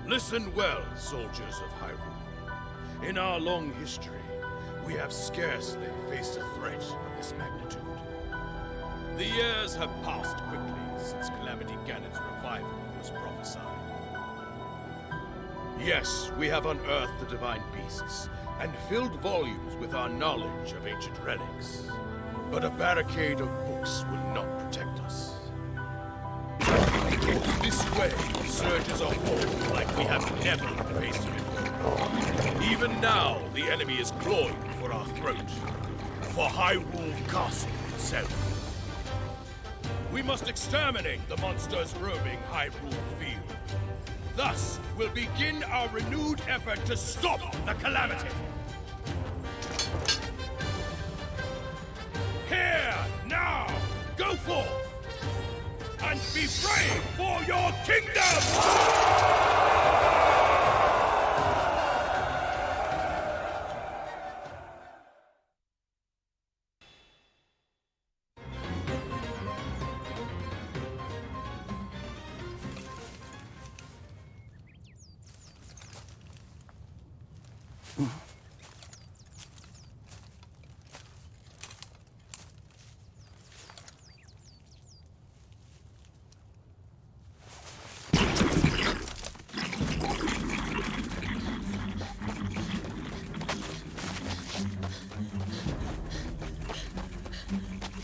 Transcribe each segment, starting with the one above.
Listen well, soldiers of Hyrule. In our long history, we have scarcely faced a threat of this magnitude. The years have passed quickly since Calamity Ganon's revival was prophesied. Yes, we have unearthed the divine beasts and filled volumes with our knowledge of ancient relics. But a barricade of books will not protect us. This way surges a horde like we have never faced before. Even now, the enemy is clawing for our throat. For Hyrule Castle itself. We must exterminate the monsters roaming Hyrule Field. Thus, we'll begin our renewed effort to stop the Calamity. Here, now, go forth! And be brave for your kingdom!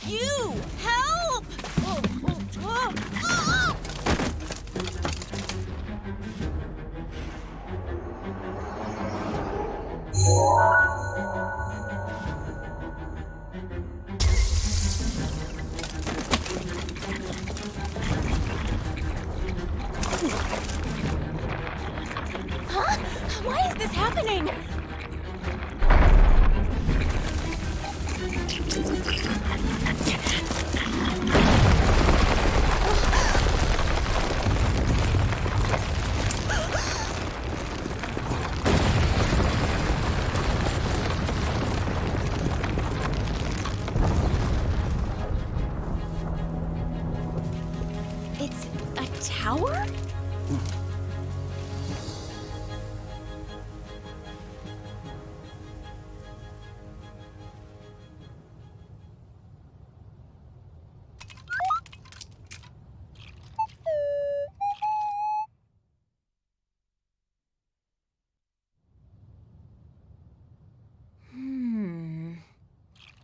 You! Help! Huh? Why is this happening? It's a tower?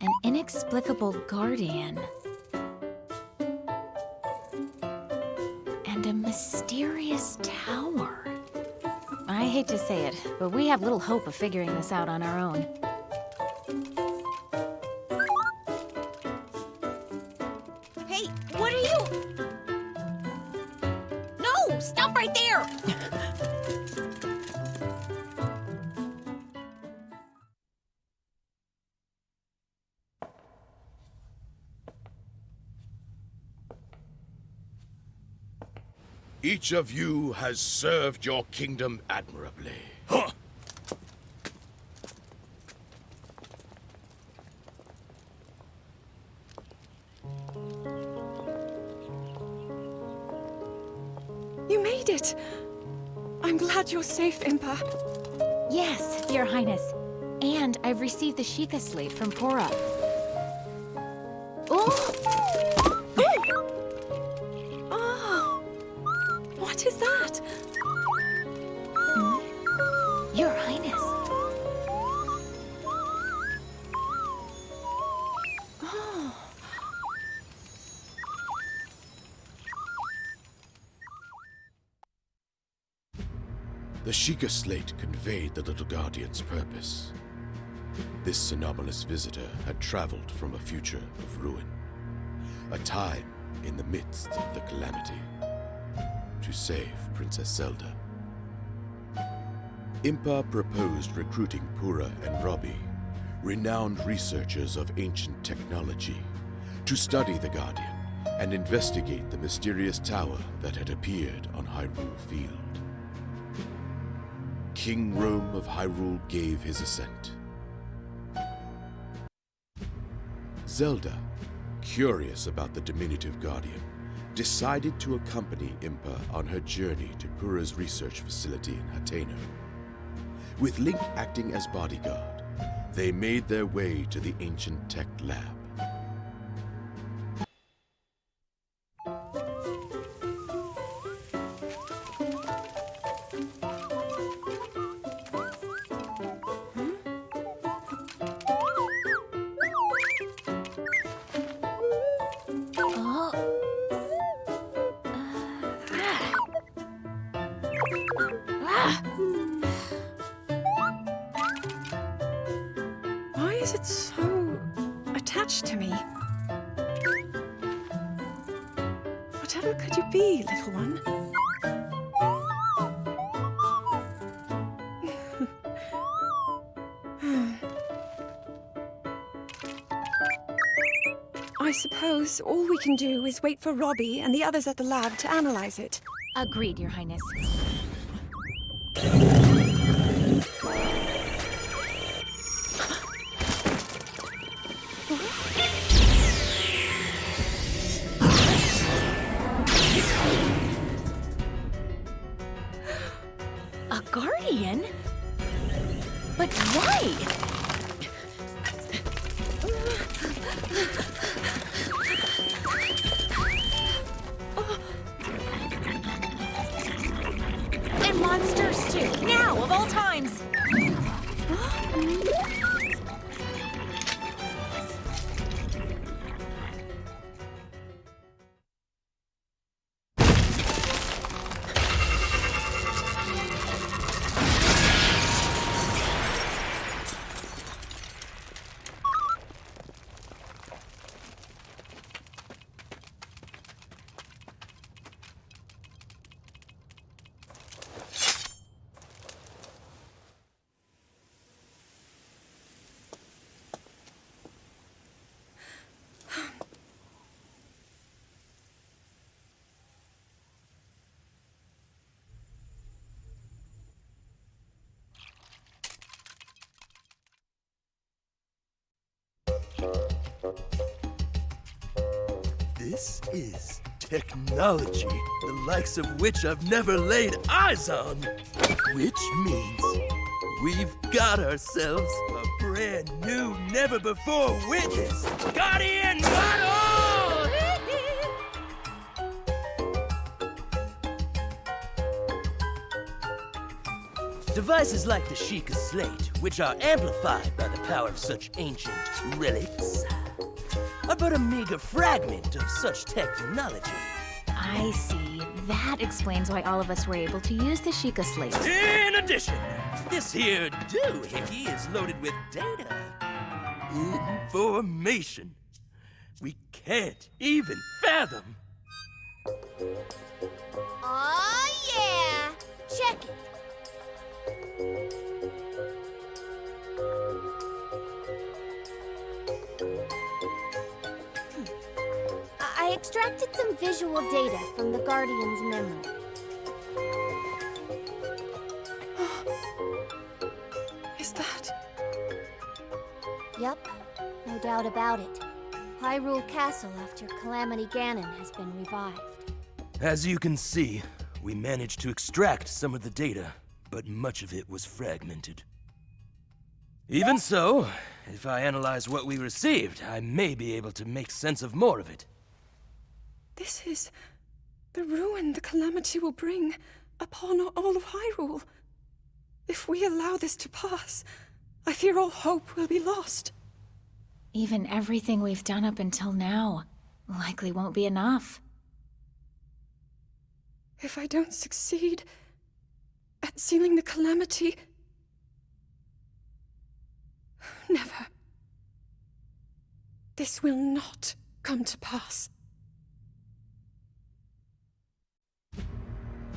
An inexplicable guardian. And a mysterious tower. I hate to say it, but we have little hope of figuring this out on our own. Hey, what are you? No! Stop right there! Each of you has served your kingdom admirably. Huh! You made it! I'm glad you're safe, Impa. Yes, Your Highness. And I've received the Sheikah Slate from Korra. Oh! What is that? Your Highness. The Sheikah Slate conveyed the little guardian's purpose. This anomalous visitor had traveled from a future of ruin, a time in the midst of the Calamity, to save Princess Zelda. Impa proposed recruiting Pura and Robbie, renowned researchers of ancient technology, to study the Guardian and investigate the mysterious tower that had appeared on Hyrule Field. King Rome of Hyrule gave his assent. Zelda, curious about the diminutive Guardian, decided to accompany Impa on her journey to Pura's research facility in Hateno. With Link acting as bodyguard, they made their way to the ancient tech lab. Why is it so attached to me? Whatever could you be, little one? I suppose all we can do is wait for Robbie and the others at the lab to analyze it. Agreed, Your Highness. A guardian? But why? And monsters too. Now, of all times. This is technology, the likes of which I've never laid eyes on. Which means we've got ourselves a brand new, never-before witnessed Guardian model! Devices like the Sheikah Slate, which are amplified by the power of such ancient relics, are but a meager fragment of such technology. I see. That explains why all of us were able to use the Sheikah Slate. In addition, this here doohickey is loaded with data. Information we can't even fathom. Oh yeah! Check it. I extracted some visual data from the Guardian's memory. Is that... Yup, no doubt about it. Hyrule Castle after Calamity Ganon has been revived. As you can see, we managed to extract some of the data, but much of it was fragmented. Even so, if I analyze what we received, I may be able to make sense of more of it. This is the ruin the Calamity will bring upon all of Hyrule. If we allow this to pass, I fear all hope will be lost. Even everything we've done up until now likely won't be enough. If I don't succeed at sealing the Calamity... Never. This will not come to pass.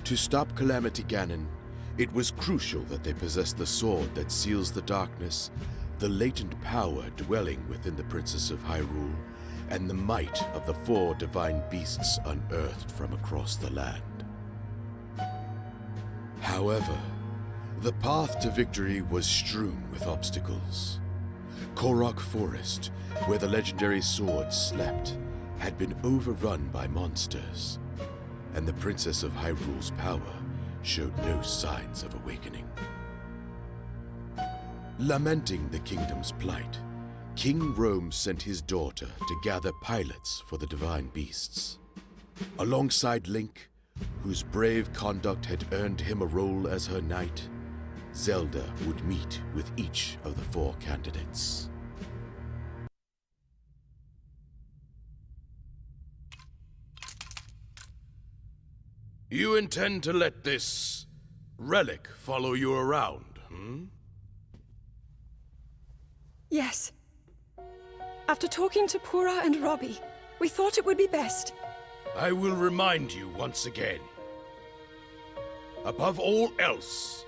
To stop Calamity Ganon, It was crucial that they possess the sword that seals the darkness, the latent power dwelling within the Princess of Hyrule, and the might of the 4 divine beasts unearthed from across the land. However, the path to victory was strewn with obstacles. Korok Forest, where the legendary sword slept, had been overrun by monsters, and the Princess of Hyrule's power showed no signs of awakening. Lamenting the kingdom's plight, King Rome sent his daughter to gather pilots for the divine beasts. Alongside Link, whose brave conduct had earned him a role as her knight, Zelda would meet with each of the 4 candidates. You intend to let this relic follow you around, hmm? Yes. After talking to Pura and Robbie, we thought it would be best. I will remind you once again. Above all else,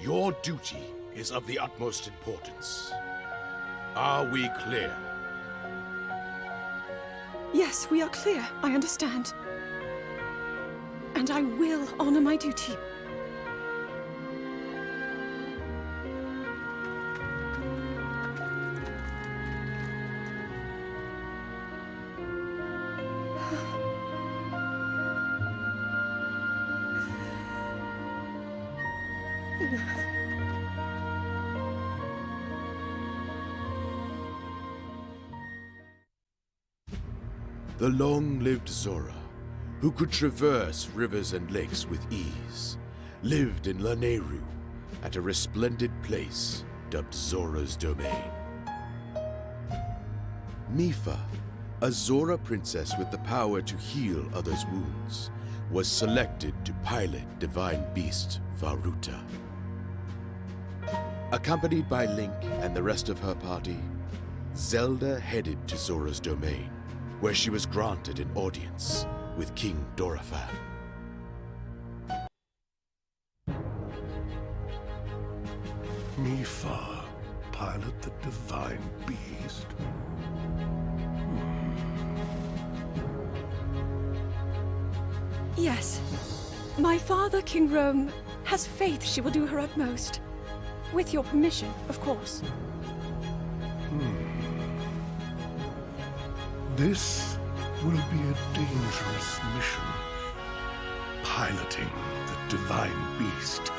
your duty is of the utmost importance. Are we clear? Yes, we are clear. I understand. And I will honor my duty. The long-lived Zora, who could traverse rivers and lakes with ease, lived in Lanayru, at a resplendent place dubbed Zora's Domain. Mipha, a Zora princess with the power to heal others' wounds, was selected to pilot divine beast Varuta. Accompanied by Link and the rest of her party, Zelda headed to Zora's Domain, where she was granted an audience with King Dorephan. Mipha, pilot the divine beast. Yes. My father, King Rome, has faith she will do her utmost. With your permission, of course. This will be a dangerous mission. Piloting the divine beast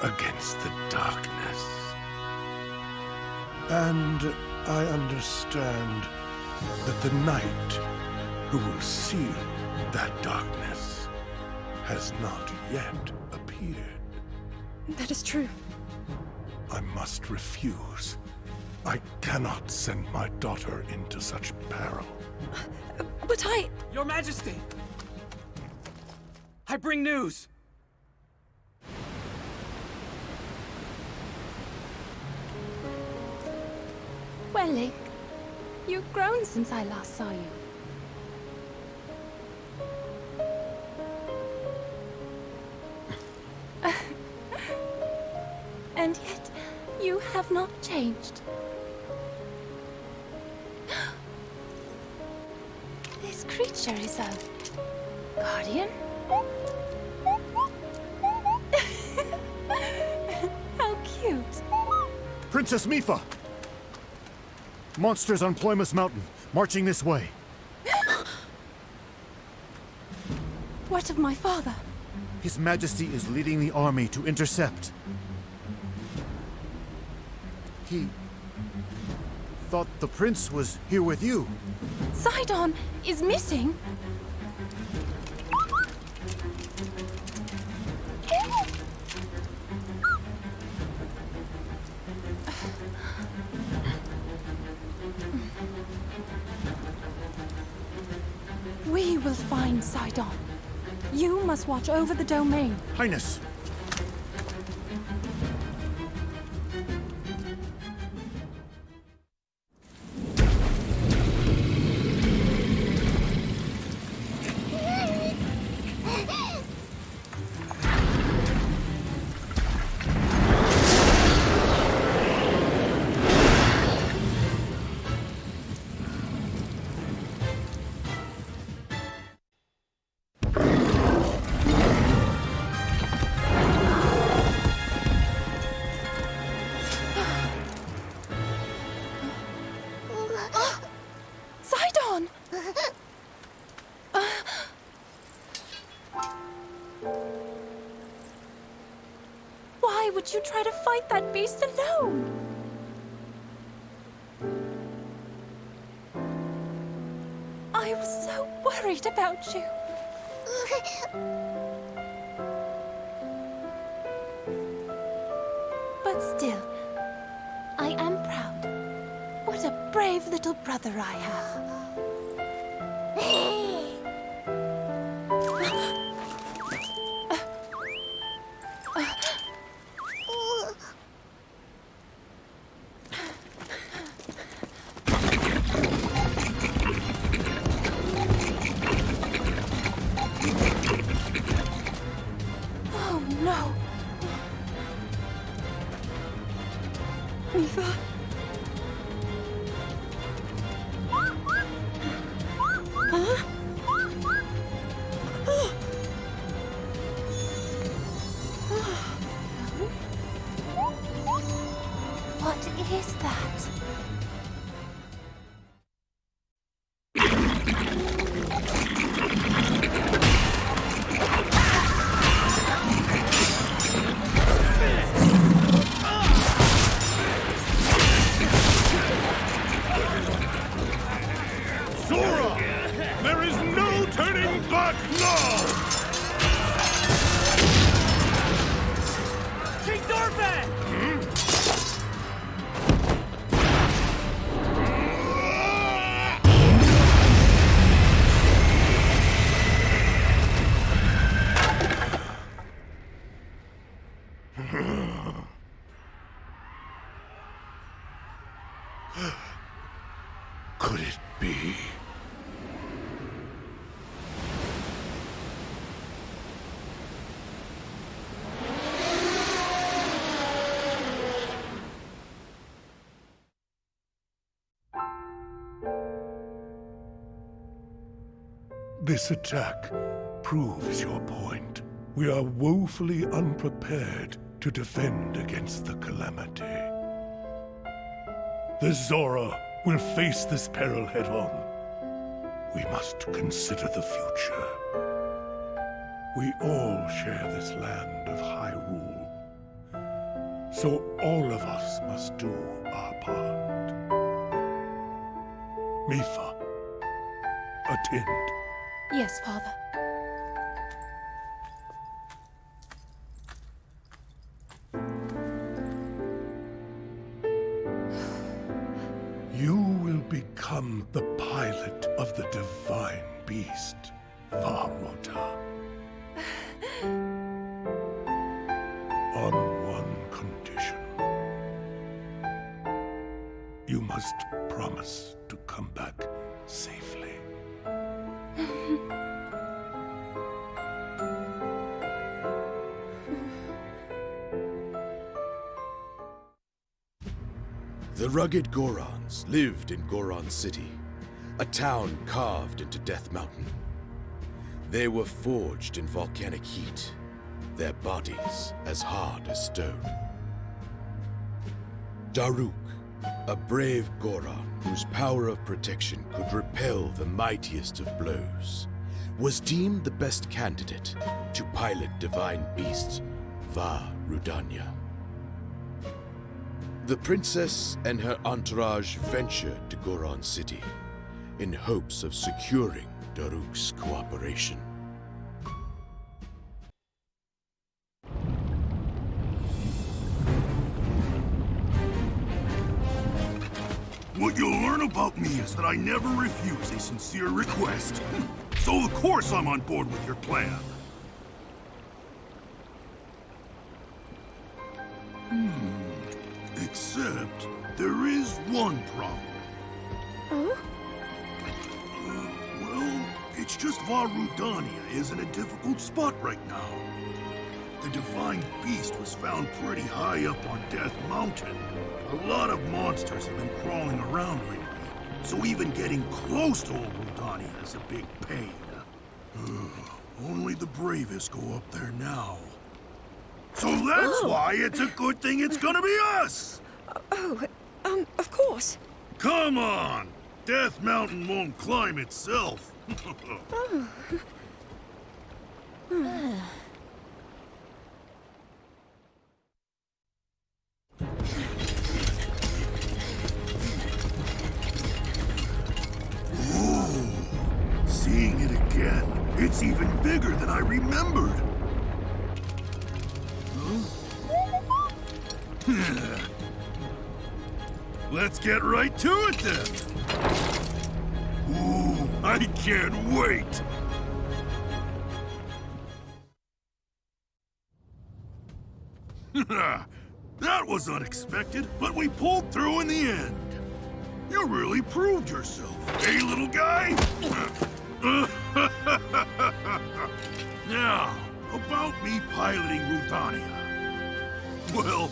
against the darkness. And I understand that the knight who will seal that darkness has not yet appeared. That is true. I must refuse. I cannot send my daughter into such peril. But Your Majesty! I bring news! Well, Link, you've grown since I last saw you. And yet, you have not changed. This creature is a guardian? How cute. Princess Mipha! Monsters on Ploymus Mountain, marching this way. what of my father? His Majesty is leading the army to intercept. He thought the prince was here with you. Sidon is missing? We will find Sidon. You must watch over the domain. Highness! and try to fight that beast alone. I was so worried about you. But still, I am proud. What a brave little brother I have. Oh no. Mifa? Huh? What is that? Sora! There is no turning back now! King Dorfan! Could it be? This attack proves your point. We are woefully unprepared to defend against the Calamity. The Zora will face this peril head-on. We must consider the future. We all share this land of Hyrule. So all of us must do our part. Mifa, attend. Yes, Father. You will become the pilot of the divine beast, Varuta. On one condition. You must promise to come back safely. The rugged Gorons lived in Goron City, a town carved into Death Mountain. They were forged in volcanic heat, their bodies as hard as stone. Daruk, a brave Goron whose power of protection could repel the mightiest of blows, was deemed the best candidate to pilot divine beast Va Rudania. The princess and her entourage ventured to Goron City in hopes of securing Daruk's cooperation. What you'll learn about me is that I never refuse a sincere request. So of course I'm on board with your plan. Except, there is one problem. Oh? Well, it's just Varudania is in a difficult spot right now. The Divine Beast was found pretty high up on Death Mountain. A lot of monsters have been crawling around lately, so even getting close to old Rudania is a big pain. Only the bravest go up there now. So that's why it's a good thing it's gonna be us! Of course. Come on! Death Mountain won't climb itself. It's even bigger than I remembered. Huh? Let's get right to it then. Ooh, I can't wait. That was unexpected, but we pulled through in the end. You really proved yourself, eh, little guy? Now, about me piloting Rudania. Well,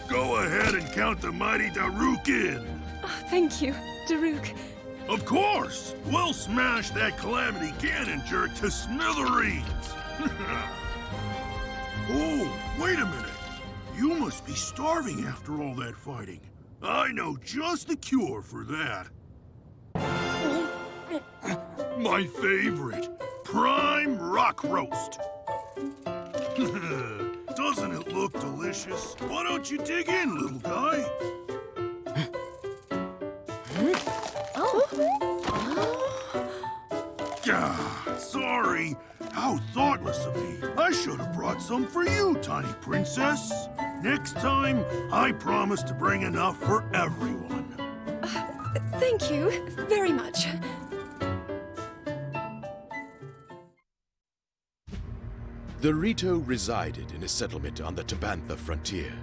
go ahead and count the mighty Daruk in. Oh, thank you, Daruk. Of course! We'll smash that Calamity Ganon jerk to smithereens! Oh, wait a minute. You must be starving after all that fighting. I know just the cure for that. My favorite, prime rock roast. Doesn't it look delicious? Why don't you dig in, little guy? Ah, sorry. How thoughtless of me. I should have brought some for you, tiny princess. Next time, I promise to bring enough for everyone. Thank you very much. The Rito resided in a settlement on the Tabantha frontier.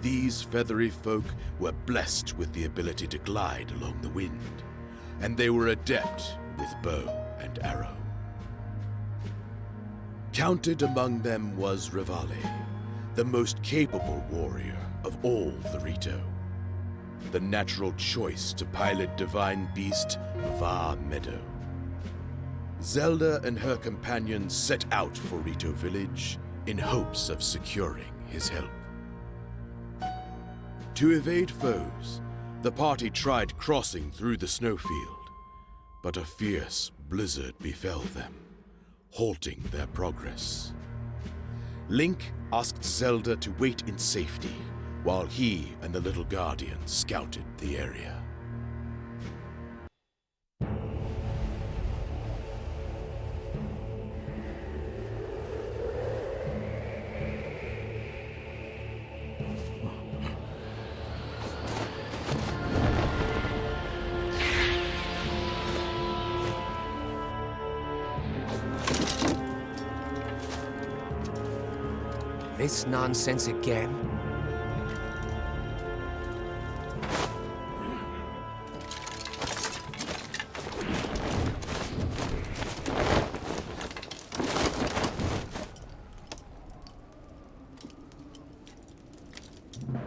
These feathery folk were blessed with the ability to glide along the wind, and they were adept with bow and arrow. Counted among them was Revali, the most capable warrior of all the Rito, the natural choice to pilot divine beast Va Meadow. Zelda and her companions set out for Rito Village in hopes of securing his help. To evade foes, the party tried crossing through the snowfield, but a fierce blizzard befell them, halting their progress. Link asked Zelda to wait in safety while he and the little guardian scouted the area. This nonsense again?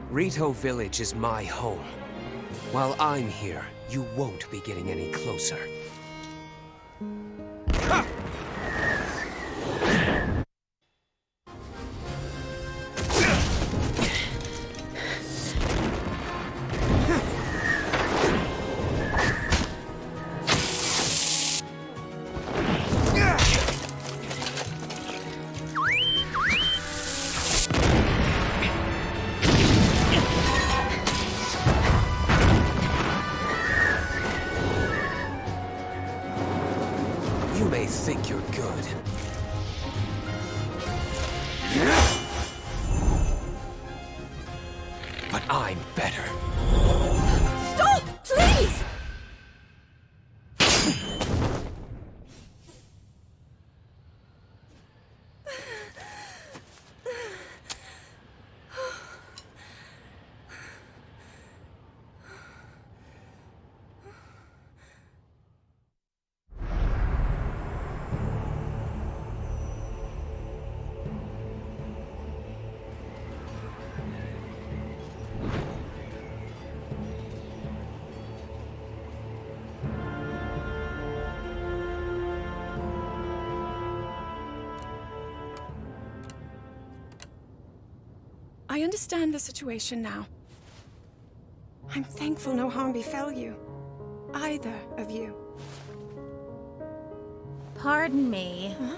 Rito Village is my home. While I'm here, you won't be getting any closer. You may think you're good. But I'm better. Stop, please! I understand the situation now. I'm thankful no harm befell you. Either of you. Pardon me. Huh?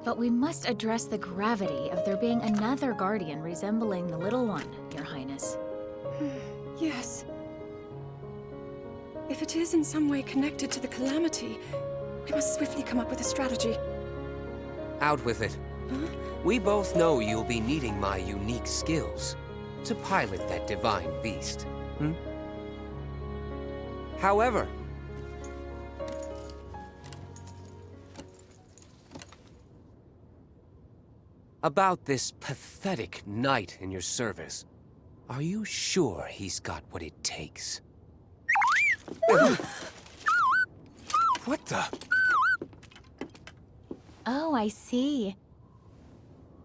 But we must address the gravity of there being another guardian resembling the little one, Your Highness. Yes. If it is in some way connected to the Calamity, we must swiftly come up with a strategy. Out with it. Huh? We both know you'll be needing my unique skills to pilot that divine beast. However, about this pathetic knight in your service, are you sure he's got what it takes? What the? Oh, I see.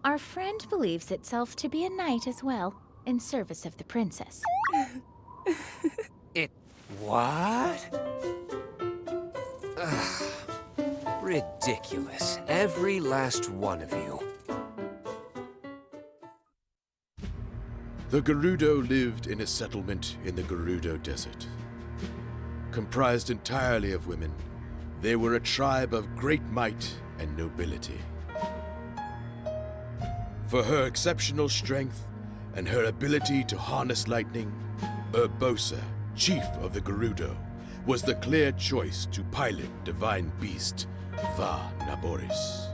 Our friend believes itself to be a knight as well, in service of the princess. What? Ugh. Ridiculous. Every last one of you. The Gerudo lived in a settlement in the Gerudo Desert. Comprised entirely of women, they were a tribe of great might and nobility. For her exceptional strength and her ability to harness lightning, Urbosa, chief of the Gerudo, was the clear choice to pilot divine beast Va Naboris.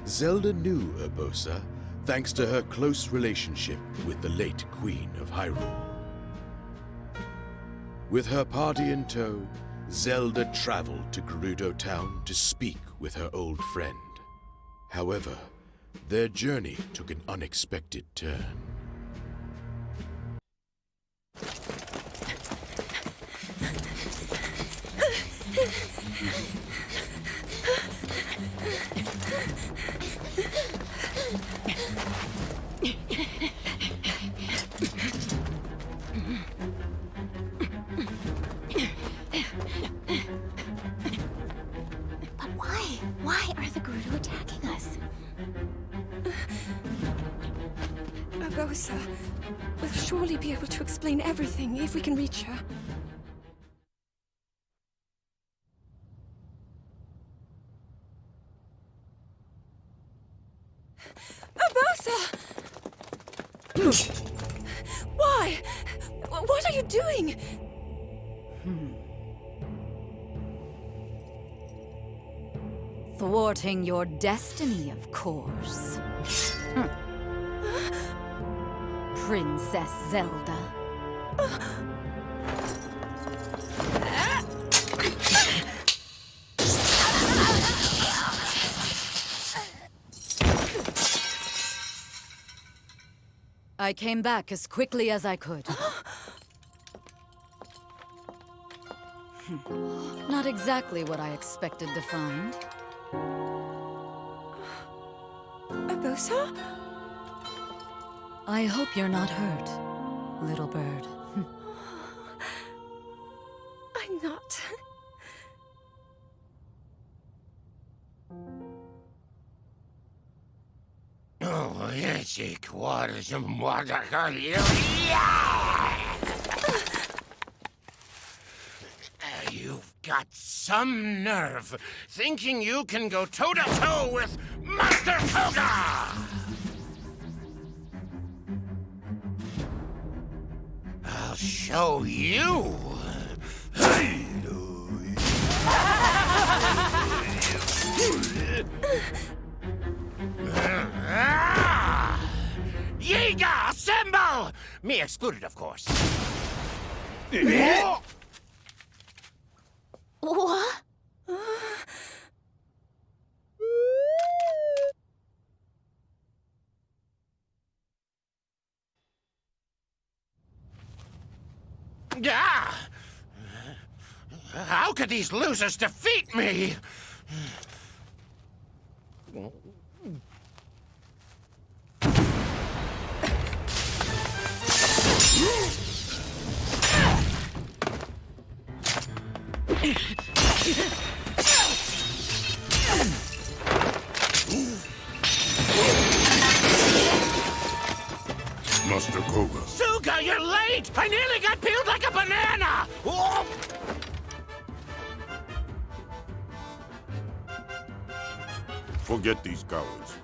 Zelda knew Urbosa thanks to her close relationship with the late Queen of Hyrule. With her party in tow, Zelda traveled to Gerudo Town to speak with her old friend. However, their journey took an unexpected turn. But why? Why are the Gerudo attacking us? Urbosa will surely be able to explain everything if we can reach her. Urbosa! Why? What are you doing? Thwarting your destiny, of course. Princess Zelda. I came back as quickly as I could. Not exactly what I expected to find. Urbosa? I hope you're not hurt, little bird. I'm not. You've got some nerve, thinking you can go toe-to-toe with Master Koga! I'll show you! Yiga, assemble! Me excluded, of course. What? Gah! How could these losers defeat me? Master Koga. Suga, you're late! I nearly got peeled like a banana! Oh! Forget these cowards.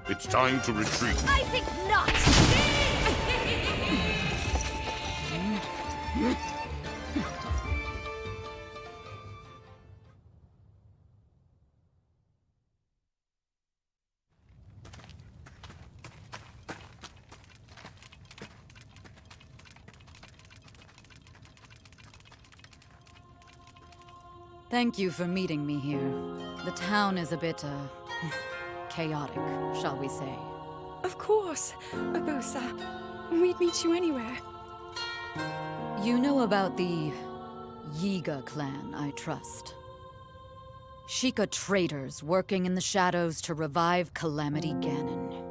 It's time to retreat. I think not! Thank you for meeting me here. The town is a bit, chaotic, shall we say. Of course, Abusa. We'd meet you anywhere. You know about the Yiga clan, I trust. Sheikah traitors working in the shadows to revive Calamity Ganon.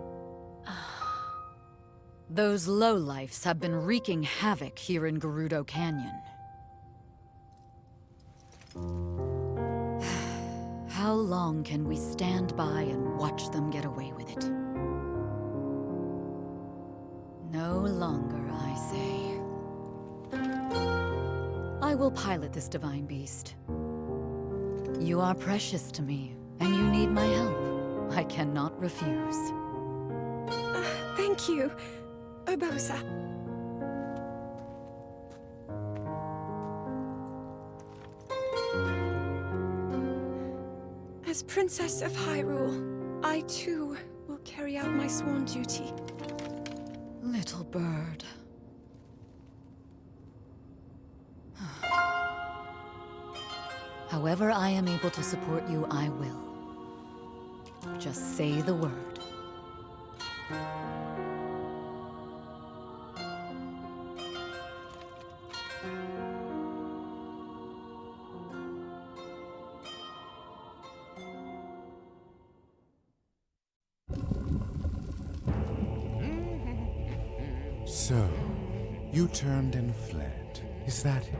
Those lowlifes have been wreaking havoc here in Gerudo Canyon. How long can we stand by and watch them get away with it? No longer, I say. I will pilot this divine beast. You are precious to me, and you need my help. I cannot refuse. Thank you, Urbosa. As Princess of Hyrule, I too will carry out my sworn duty. Little bird. However I am able to support you, I will. Just say the word. So, you turned and fled. Is that it?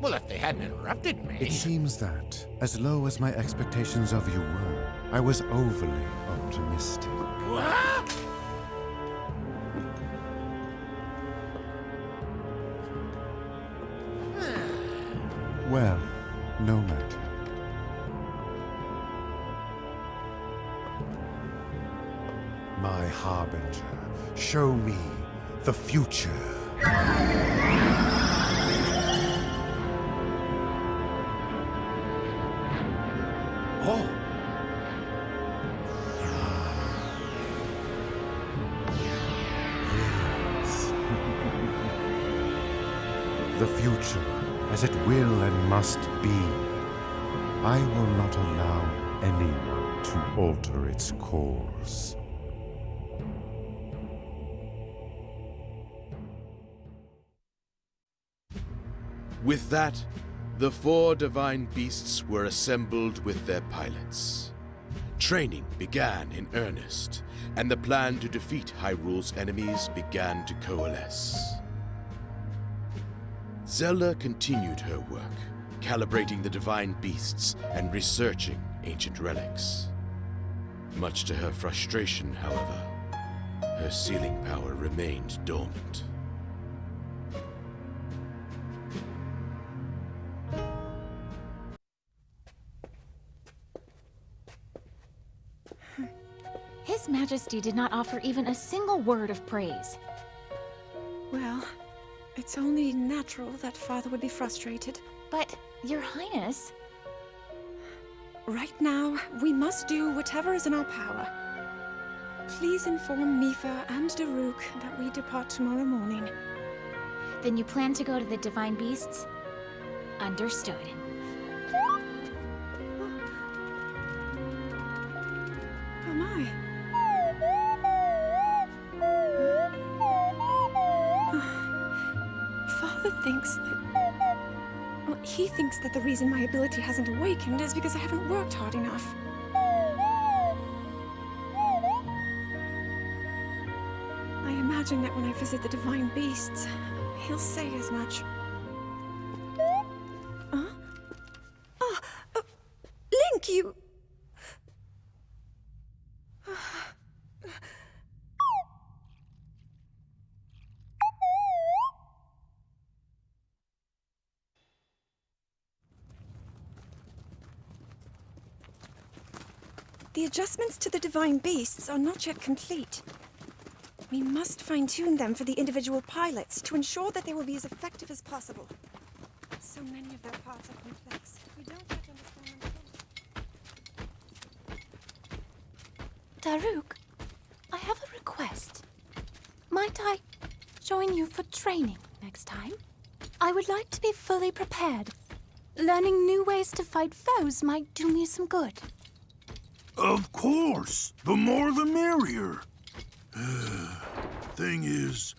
Well, if they hadn't interrupted me... It seems that, as low as my expectations of you were, I was overly optimistic. What? Well, no matter. My harbinger, show me the future. Oh! Yes. The future, as it will and must be. I will not allow anyone to alter its course. With that, the 4 divine beasts were assembled with their pilots. Training began in earnest, and the plan to defeat Hyrule's enemies began to coalesce. Zelda continued her work, calibrating the divine beasts and researching ancient relics. Much to her frustration, however, her sealing power remained dormant. His Majesty did not offer even a single word of praise. Well, it's only natural that Father would be frustrated. But, Your Highness... Right now, we must do whatever is in our power. Please inform Mipha and Daruk that we depart tomorrow morning. Then you plan to go to the Divine Beasts? Understood. Oh my. Father thinks that... Well, he thinks that the reason my ability hasn't awakened is because I haven't worked hard enough. I imagine that when I visit the Divine Beasts, he'll say as much. Huh? Oh, Link, you... The adjustments to the Divine Beasts are not yet complete. We must fine-tune them for the individual pilots to ensure that they will be as effective as possible. So many of their parts are complex. We don't yet understand them fully. Daruk, I have a request. Might I join you for training next time? I would like to be fully prepared Learning new ways to fight foes might do me some good. Of course! The more the merrier. Thing is,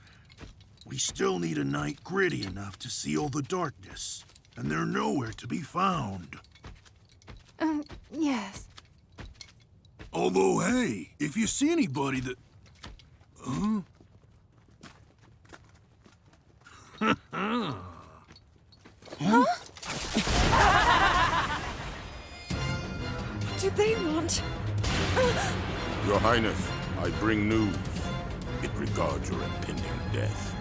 we still need a night gritty enough to seal the darkness, and they're nowhere to be found. Yes. Although, hey, if you see anybody that... Huh? Do they want... Your Highness, I bring news. It regards your impending death.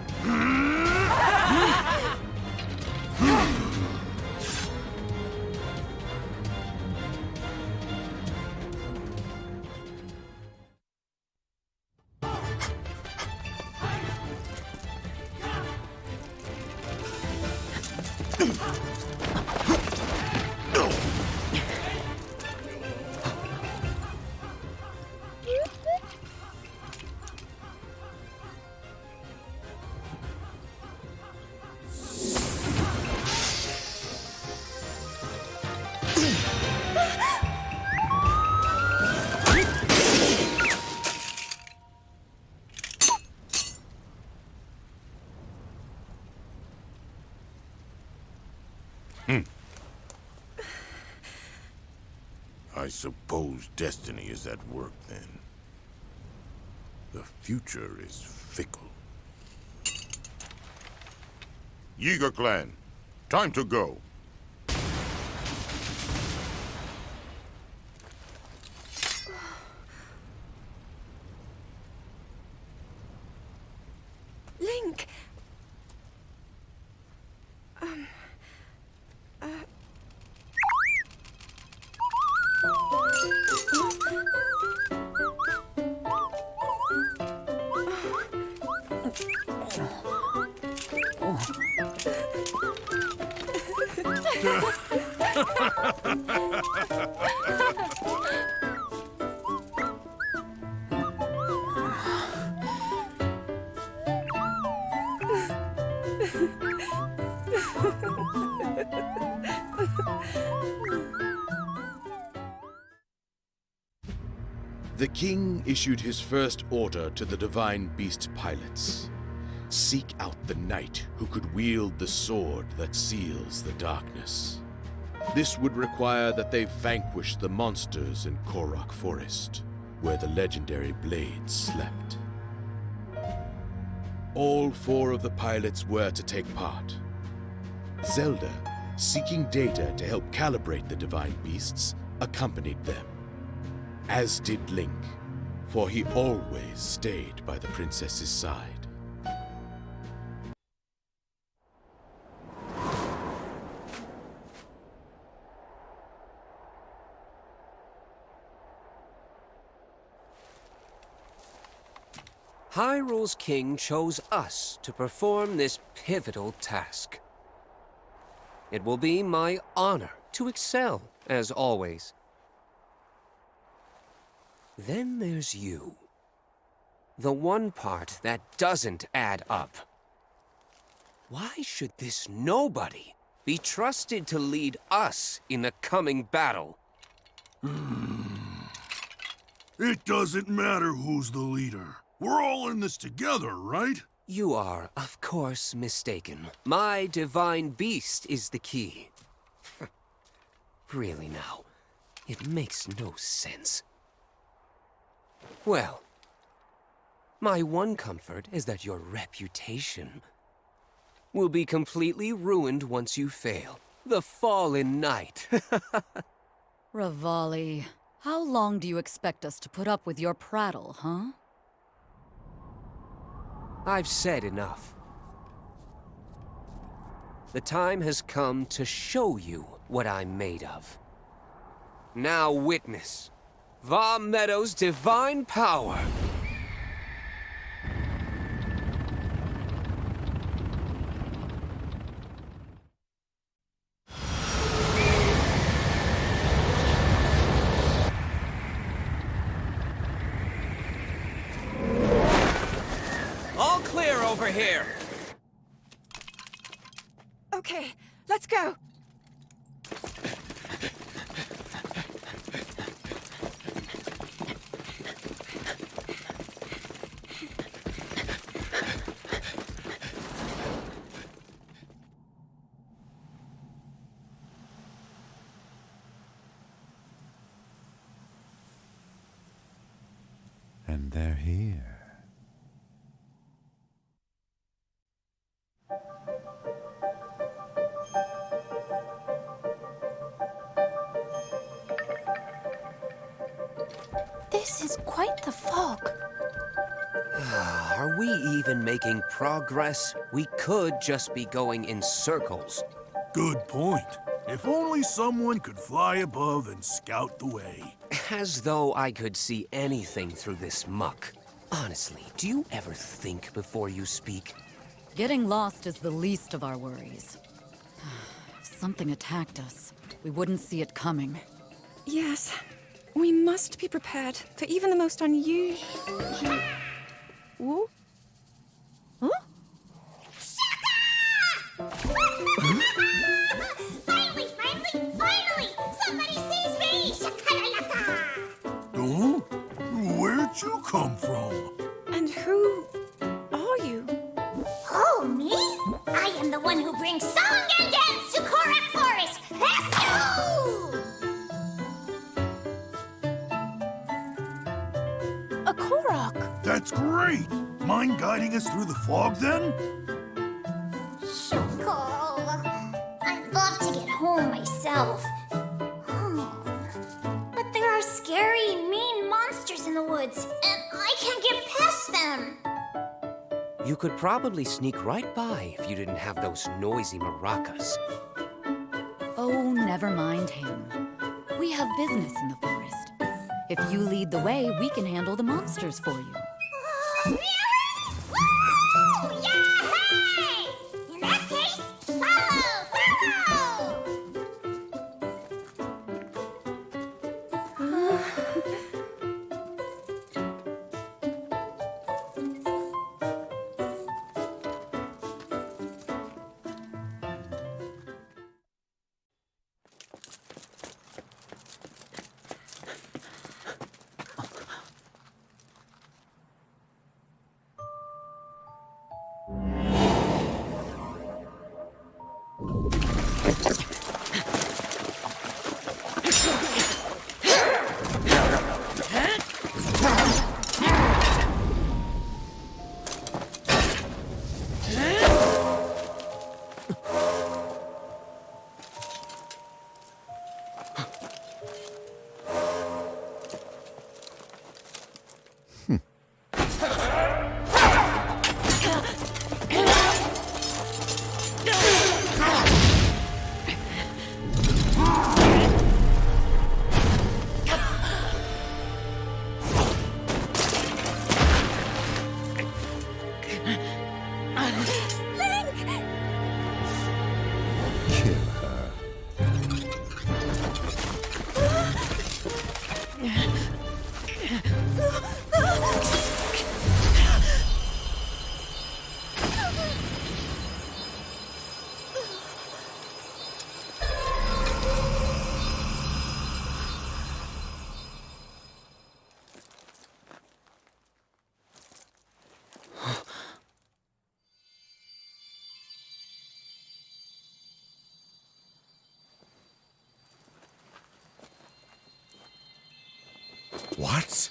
I suppose destiny is at work, then. The future is fickle. Yiga clan, time to go. Link! The king issued his first order to the divine beast pilots. Seek out the knight who could wield the sword that seals the darkness. This would require that they vanquish the monsters in Korok Forest, where the legendary blades slept. All 4 of the pilots were to take part. Zelda, seeking data to help calibrate the divine beasts, accompanied them. As did Link, for he always stayed by the princess's side. Hyrule's king chose us to perform this pivotal task. It will be my honor to excel, as always. Then there's you. The one part that doesn't add up. Why should this nobody be trusted to lead us in the coming battle? It doesn't matter who's the leader. We're all in this together, right? You are, of course, mistaken. My divine beast is the key. Really now, it makes no sense. Well, my one comfort is that your reputation will be completely ruined once you fail. The fallen knight. Revali, how long do you expect us to put up with your prattle, huh? I've said enough. The time has come to show you what I'm made of. Now witness Va Meadow's divine power. All clear over here. Okay, let's go. And they're here. This is quite the fog. Are we even making progress? We could just be going in circles. Good point. If only someone could fly above and scout the way. As though I could see anything through this muck. Honestly, do you ever think before you speak? Getting lost is the least of our worries. If something attacked us, we wouldn't see it coming. Yes. We must be prepared for even the most unusual... Whoa? Huh? Finally! Somebody sees me! Shakalaka! Oh? Where'd you come from? And who are you? Oh, me? I am the one who brings song and dance to Korak Forest! Let's go! A Korok! That's great! Mind guiding us through the fog, then? Shoko. I'd love to get home myself. But there are scary, mean monsters in the woods, and I can't get past them. You could probably sneak right by if you didn't have those noisy maracas. Oh, never mind him. We have business in the forest. If you lead the way, we can handle the monsters for you. Woo! Yay! In that case, follow! What?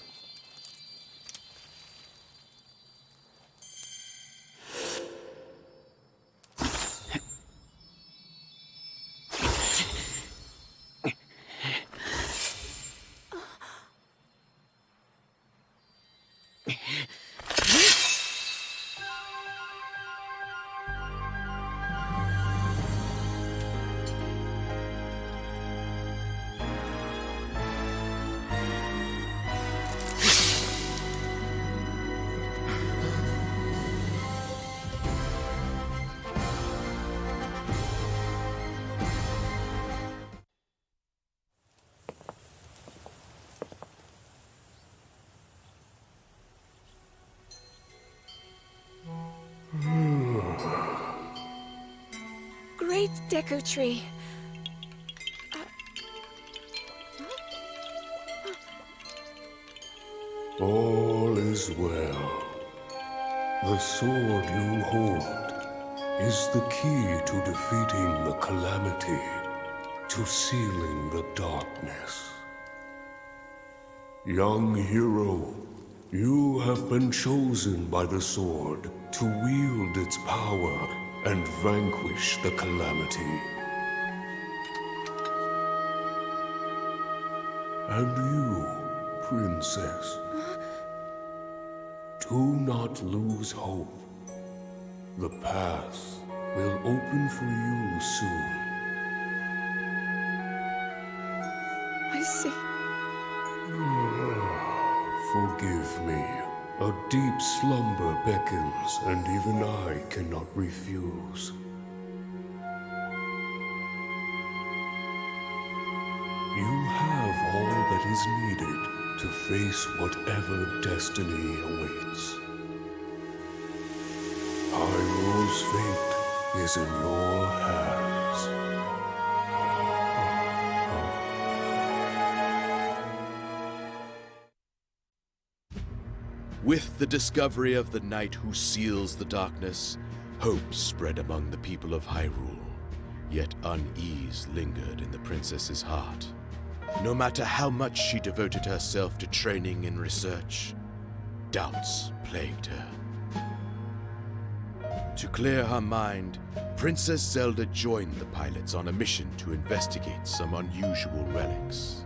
Great Deku Tree. All is well. The sword you hold is the key to defeating the calamity, to sealing the darkness. Young hero, You have been chosen by the sword to wield its power and vanquish the Calamity. And you, Princess, do not lose hope. The path will open for you soon. I see. Forgive me. A deep slumber beckons, and even I cannot refuse. You have all that is needed to face whatever destiny awaits. Hyrule's fate is in your hands. With the discovery of the knight who seals the darkness, hope spread among the people of Hyrule. Yet unease lingered in the princess's heart. No matter how much she devoted herself to training and research, doubts plagued her. To clear her mind, Princess Zelda joined the pilots on a mission to investigate some unusual relics.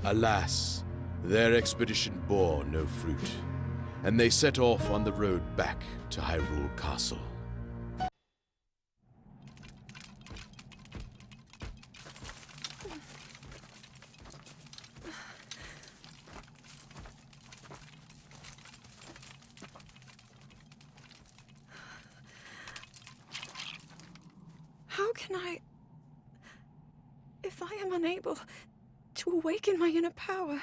Alas, their expedition bore no fruit, and they set off on the road back to Hyrule Castle. How can I... If I am unable to awaken my inner power...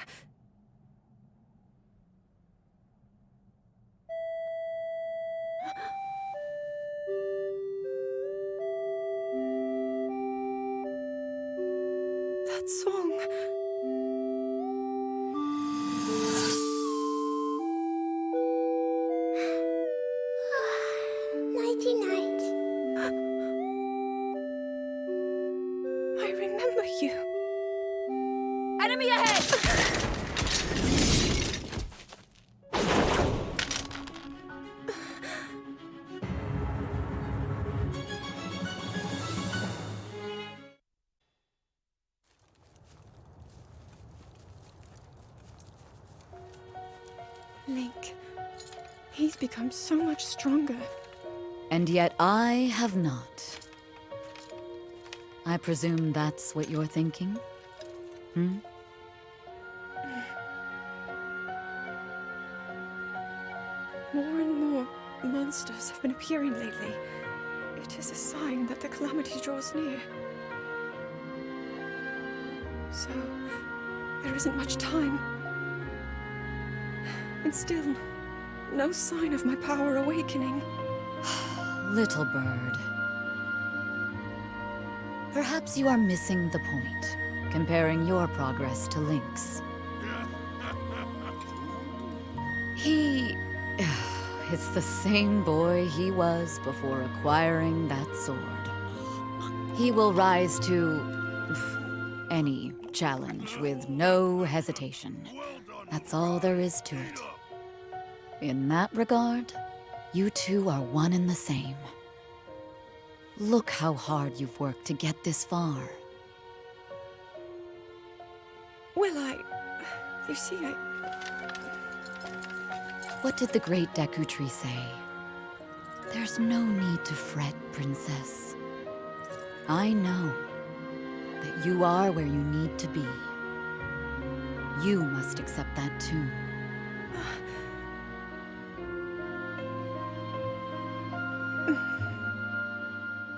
That song... Nighty-night. I remember you. Enemy ahead! Link. He's become so much stronger. And yet I have not. I presume that's what you're thinking? Hmm? More and more monsters have been appearing lately. It is a sign that the Calamity draws near. So, there isn't much time. And still, no sign of my power awakening. Little bird. Perhaps you are missing the point, comparing your progress to Link's. He is the same boy he was before acquiring that sword. He will rise to any challenge with no hesitation. That's all there is to it. In that regard, you two are one and the same. Look how hard you've worked to get this far. Well, you see, What did the great Deku Tree say? There's no need to fret, Princess. I know that you are where you need to be. You must accept that too.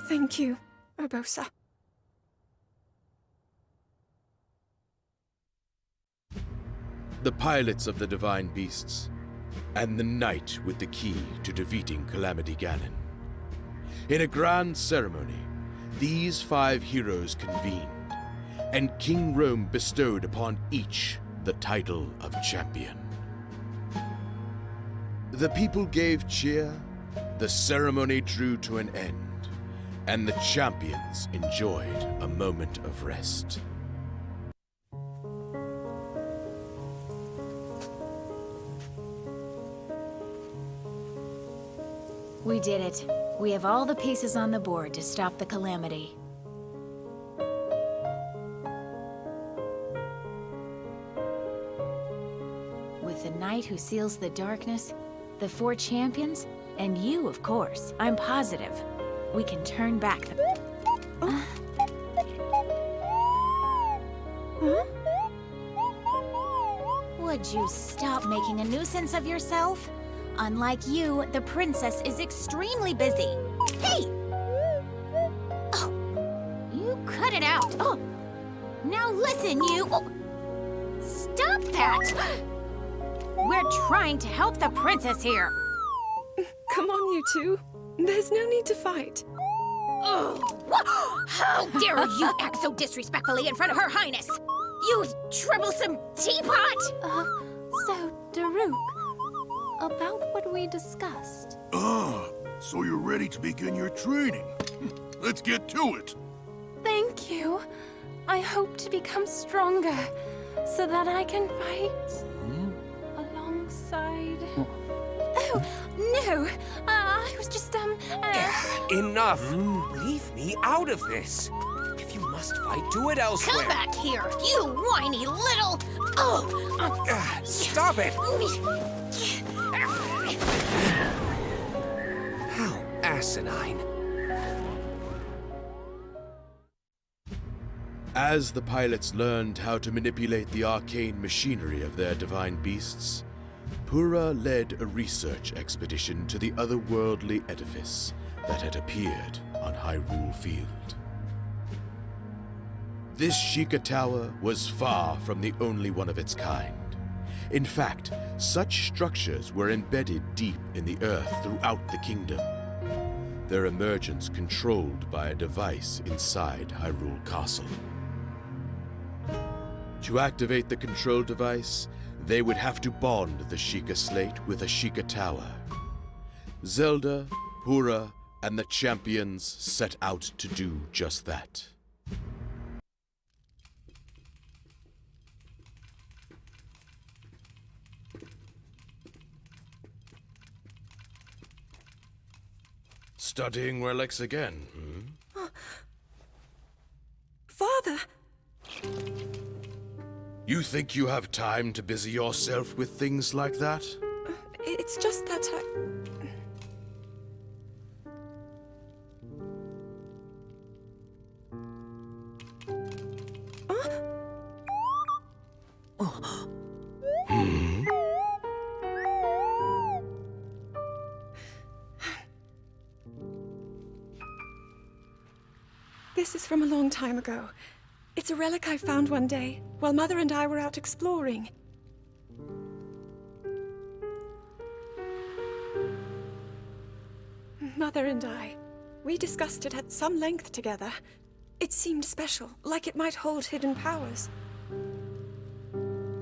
Thank you, Urbosa. The pilots of the divine beasts, and the knight with the key to defeating Calamity Ganon. In a grand ceremony, these 5 heroes convened, and King Rome bestowed upon each the title of champion. The people gave cheer, the ceremony drew to an end, and the champions enjoyed a moment of rest. We did it. We have all the pieces on the board to stop the Calamity. With the Knight who seals the darkness, the 4 champions, and you, of course, I'm positive, we can turn back the... Would you stop making a nuisance of yourself? Unlike you, the princess is extremely busy. Hey! Oh, you cut it out. Oh, now listen, you... Oh. Stop that! We're trying to help the princess here. Come on, you two. There's no need to fight. Oh, how dare you act so disrespectfully in front of Her Highness! You troublesome teapot! So, Daruk, about what we discussed. So you're ready to begin your training. Let's get to it. Thank you. I hope to become stronger so that I can fight alongside... Oh, no. I was just, Enough! Leave me out of this. If you must fight, do it elsewhere. Come back here, you whiny little... Oh! Stop it! How asinine. As the pilots learned how to manipulate the arcane machinery of their divine beasts, Pura led a research expedition to the otherworldly edifice that had appeared on Hyrule Field. This Sheikah Tower was far from the only one of its kind. In fact, such structures were embedded deep in the earth throughout the kingdom, their emergence controlled by a device inside Hyrule Castle. To activate the control device, they would have to bond the Sheikah Slate with a Sheikah Tower. Zelda, Pura, and the champions set out to do just that. Studying relics again, Father! You think you have time to busy yourself with things like that? It's just that This is from a long time ago. It's a relic I found one day, while Mother and I were out exploring. Mother and I, we discussed it at some length together. It seemed special, like it might hold hidden powers.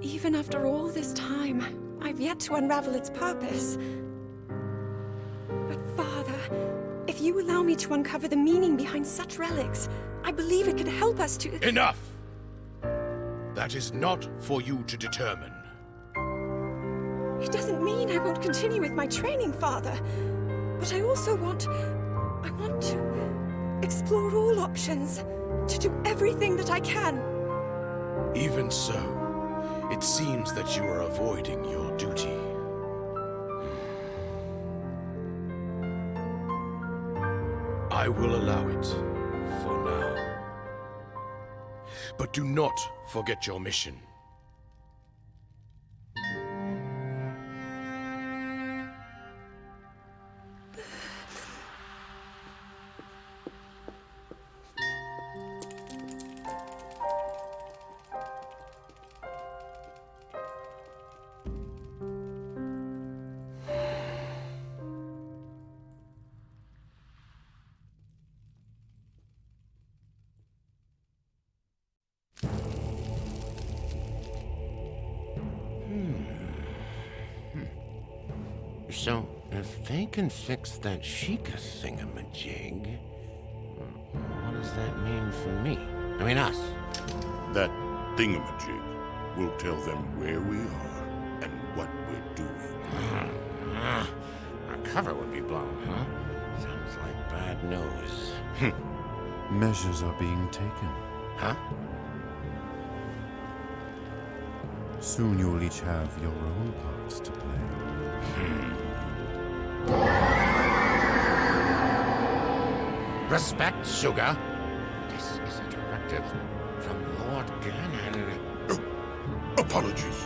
Even after all this time, I've yet to unravel its purpose. But Father, if you allow me to uncover the meaning behind such relics, I believe it could help us to— Enough! That is not for you to determine. It doesn't mean I won't continue with my training, Father. But I also want to explore all options, to do everything that I can. Even so, it seems that you are avoiding your duty. I will allow it, for now. But do not forget your mission. So, if they can fix that Sheikah thingamajig, what does that mean for me? I mean us. That thingamajig will tell them where we are and what we're doing. cover would be blown, huh? Sounds like bad news. Measures are being taken. Huh? Soon you'll each have your own parts to play. Respect, Sugar. This is a directive from Lord Ganon. Apologies.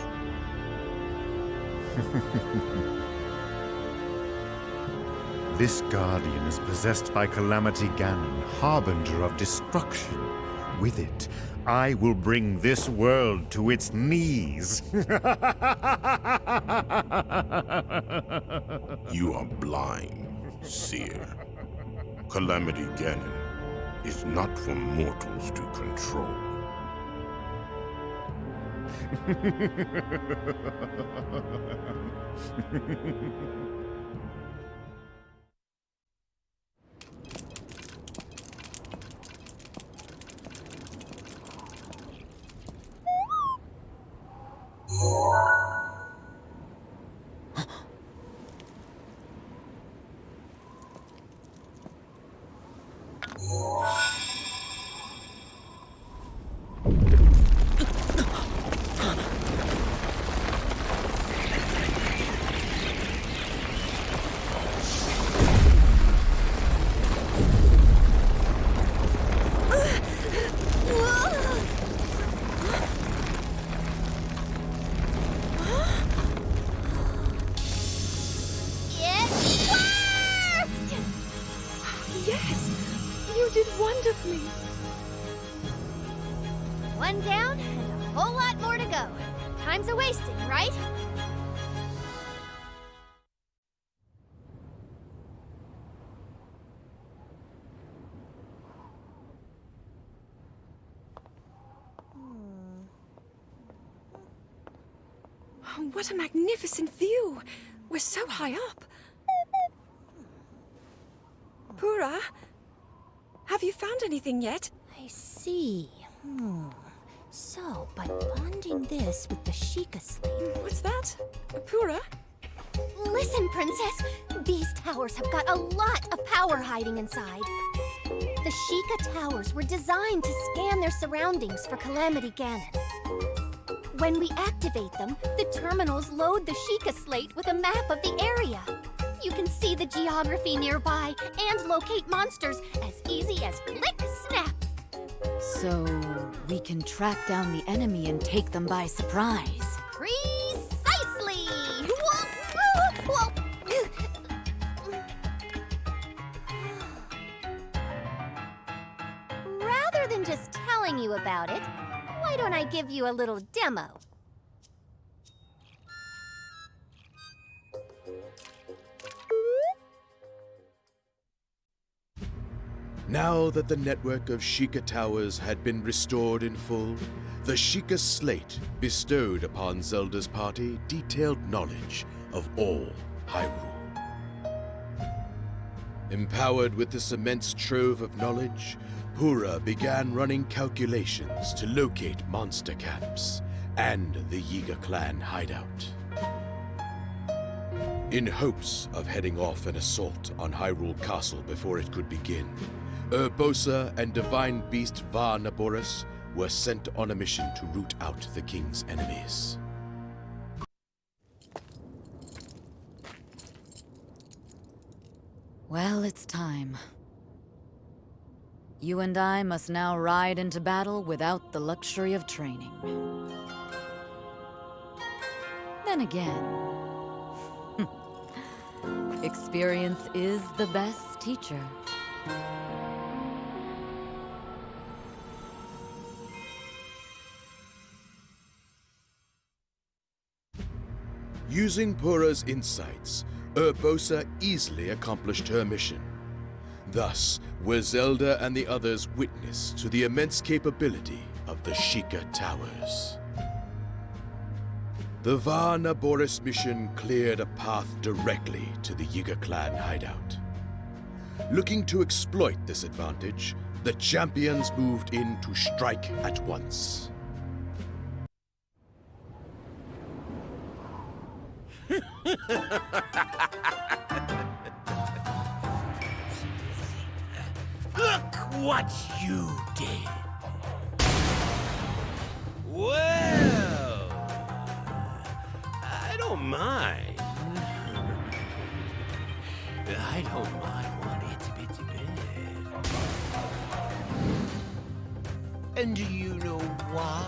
This guardian is possessed by Calamity Ganon, harbinger of destruction. With it, I will bring this world to its knees. You are blind, seer. Calamity Ganon is not for mortals to control. Yes! You did wonderfully! One down and a whole lot more to go. Time's a-wasting, right? Oh, what a magnificent view! We're so high up. Pura, have you found anything yet? I see. So, by bonding this with the Sheikah slate... What's that? Pura? Listen, Princess. These towers have got a lot of power hiding inside. The Sheikah towers were designed to scan their surroundings for Calamity Ganon. When we activate them, the terminals load the Sheikah slate with a map of the area. You can see the geography nearby and locate monsters as easy as click snap. So, we can track down the enemy and take them by surprise. Precisely! Rather than just telling you about it, why don't I give you a little demo? Now that the network of Sheikah towers had been restored in full, the Sheikah slate bestowed upon Zelda's party detailed knowledge of all Hyrule. Empowered with this immense trove of knowledge, Pura began running calculations to locate monster camps and the Yiga clan hideout. In hopes of heading off an assault on Hyrule Castle before it could begin, Urbosa and Divine Beast Va Naboris were sent on a mission to root out the king's enemies. Well, it's time. You and I must now ride into battle without the luxury of training. Then again, experience is the best teacher. Using Pura's insights, Urbosa easily accomplished her mission. Thus were Zelda and the others witness to the immense capability of the Sheikah towers. The Va Naboris mission cleared a path directly to the Yiga clan hideout. Looking to exploit this advantage, the champions moved in to strike at once. what you did. Well, I don't mind. I don't mind one itsy bitsy bit. And do you know why?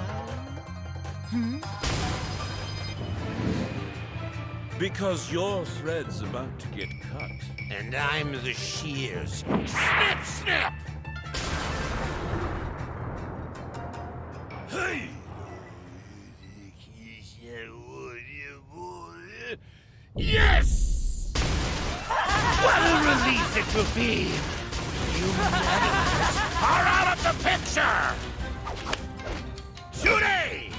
Because your thread's about to get cut. And I'm the shears. Snip, snip! Hey! Yes! What a relief it will be! You meddlers are out of the picture! Today!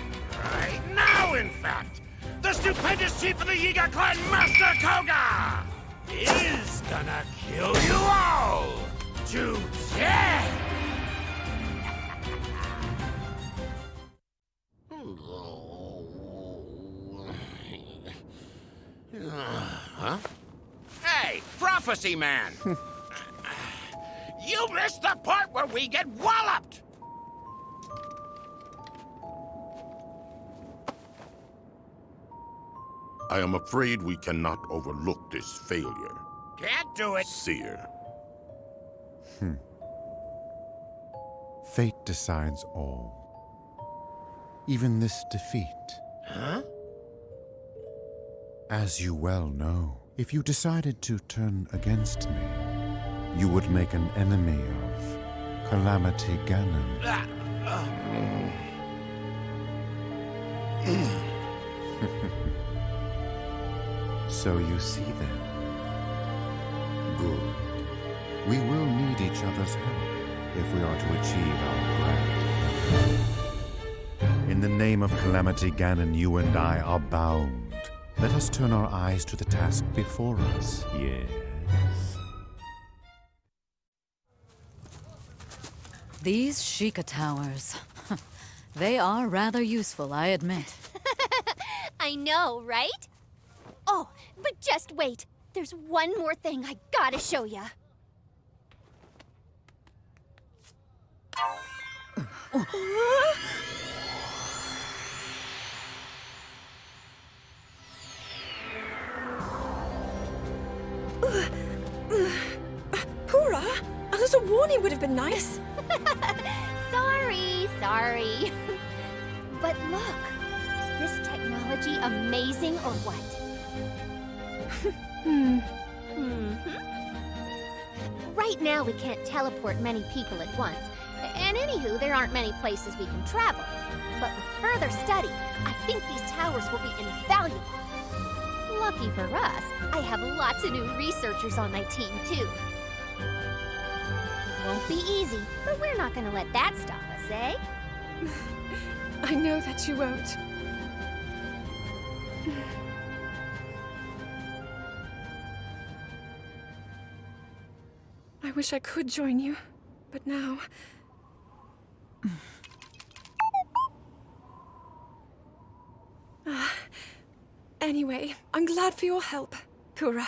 Right now, in fact! The stupendous chief of the Yiga clan, Master Koga, is gonna kill you all to death! Huh? Hey, Prophecy Man! You missed the part where we get walloped! I am afraid we cannot overlook this failure. Can't do it! Seer. Fate decides all. Even this defeat. Huh? As you well know, if you decided to turn against me, you would make an enemy of Calamity Ganon. So you see then. Good. We will need each other's help if we are to achieve our grand. In the name of Calamity Ganon, you and I are bound. Let us turn our eyes to the task before us. Yes. These Sheikah towers. They are rather useful, I admit. I know, right? Oh, but just wait. There's one more thing I gotta show ya. Pura, a little warning would have been nice. Sorry. But look, is this technology amazing or what? Right now we can't teleport many people at once. And anywho, there aren't many places we can travel. But with further study, I think these towers will be invaluable. Lucky for us, I have lots of new researchers on my team, too. It won't be easy, but we're not gonna let that stop us, eh? I know that you won't. I wish I could join you, but now... Anyway, I'm glad for your help, Pura.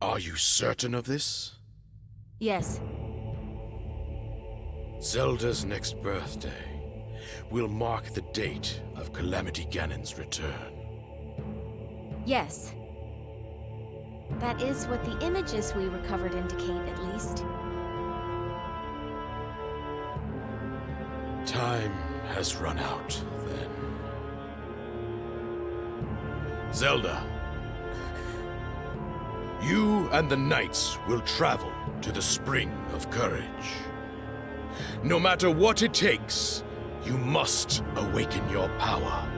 Are you certain of this? Yes. Zelda's next birthday will mark the date of Calamity Ganon's return. Yes. That is what the images we recovered indicate, at least. Time has run out, then. Zelda, you and the knights will travel to the Spring of Courage. No matter what it takes, you must awaken your power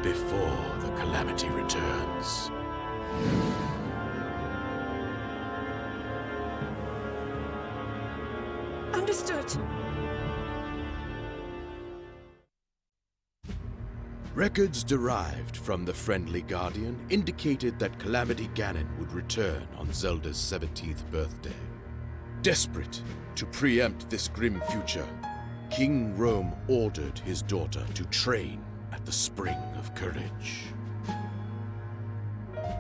before the Calamity returns. Understood. Records derived from the Friendly Guardian indicated that Calamity Ganon would return on Zelda's 17th birthday. Desperate to preempt this grim future, King Rome ordered his daughter to train at the Spring of Courage.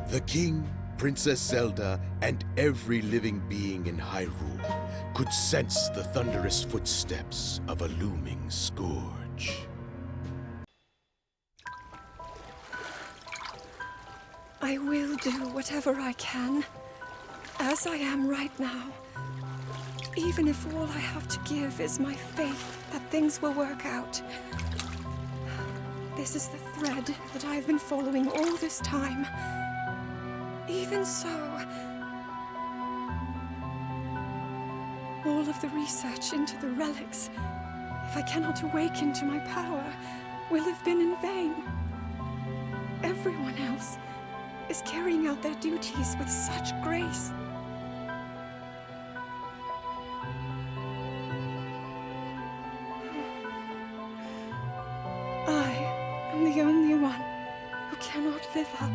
The king Princess Zelda and every living being in Hyrule could sense the thunderous footsteps of a looming scourge. I will do whatever I can, as I am right now. Even if all I have to give is my faith that things will work out. This is the thread that I've been following all this time. Even so, all of the research into the relics, if I cannot awaken to my power, will have been in vain. Everyone else is carrying out their duties with such grace. I am the only one who cannot live up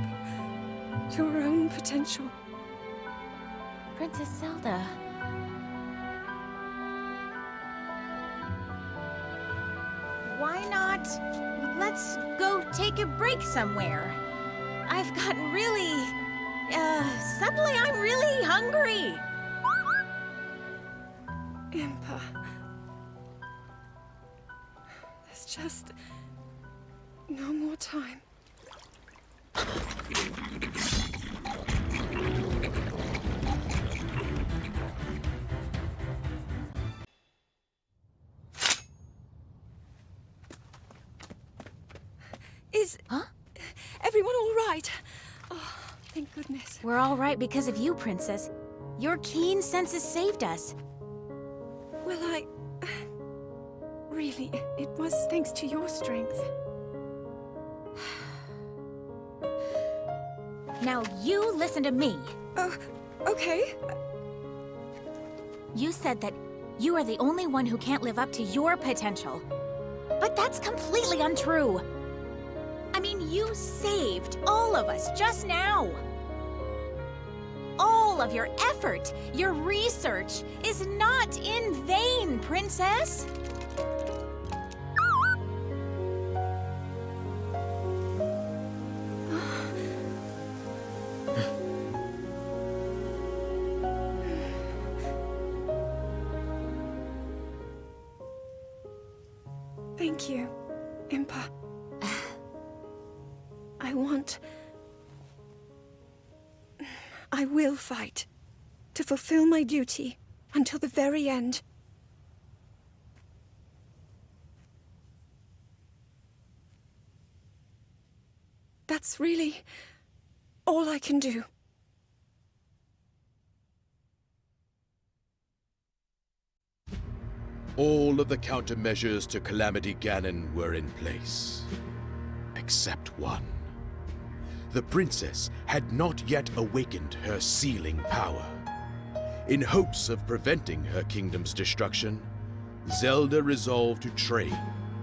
to her own potential. Princess Zelda. Why not? Let's go take a break somewhere. I've gotten really... suddenly I'm really hungry. Impa. There's just no more time. Is everyone all right? Oh, thank goodness. We're all right because of you, Princess. Your keen senses saved us. Well, really, it was thanks to your strength. Now you listen to me. Okay. You said that you are the only one who can't live up to your potential. But that's completely untrue. I mean, you saved all of us just now. All of your effort, your research, is not in vain, Princess. Thank you, Impa. I will fight to fulfill my duty until the very end. That's really all I can do. All of the countermeasures to Calamity Ganon were in place. Except one. The princess had not yet awakened her sealing power. In hopes of preventing her kingdom's destruction, Zelda resolved to train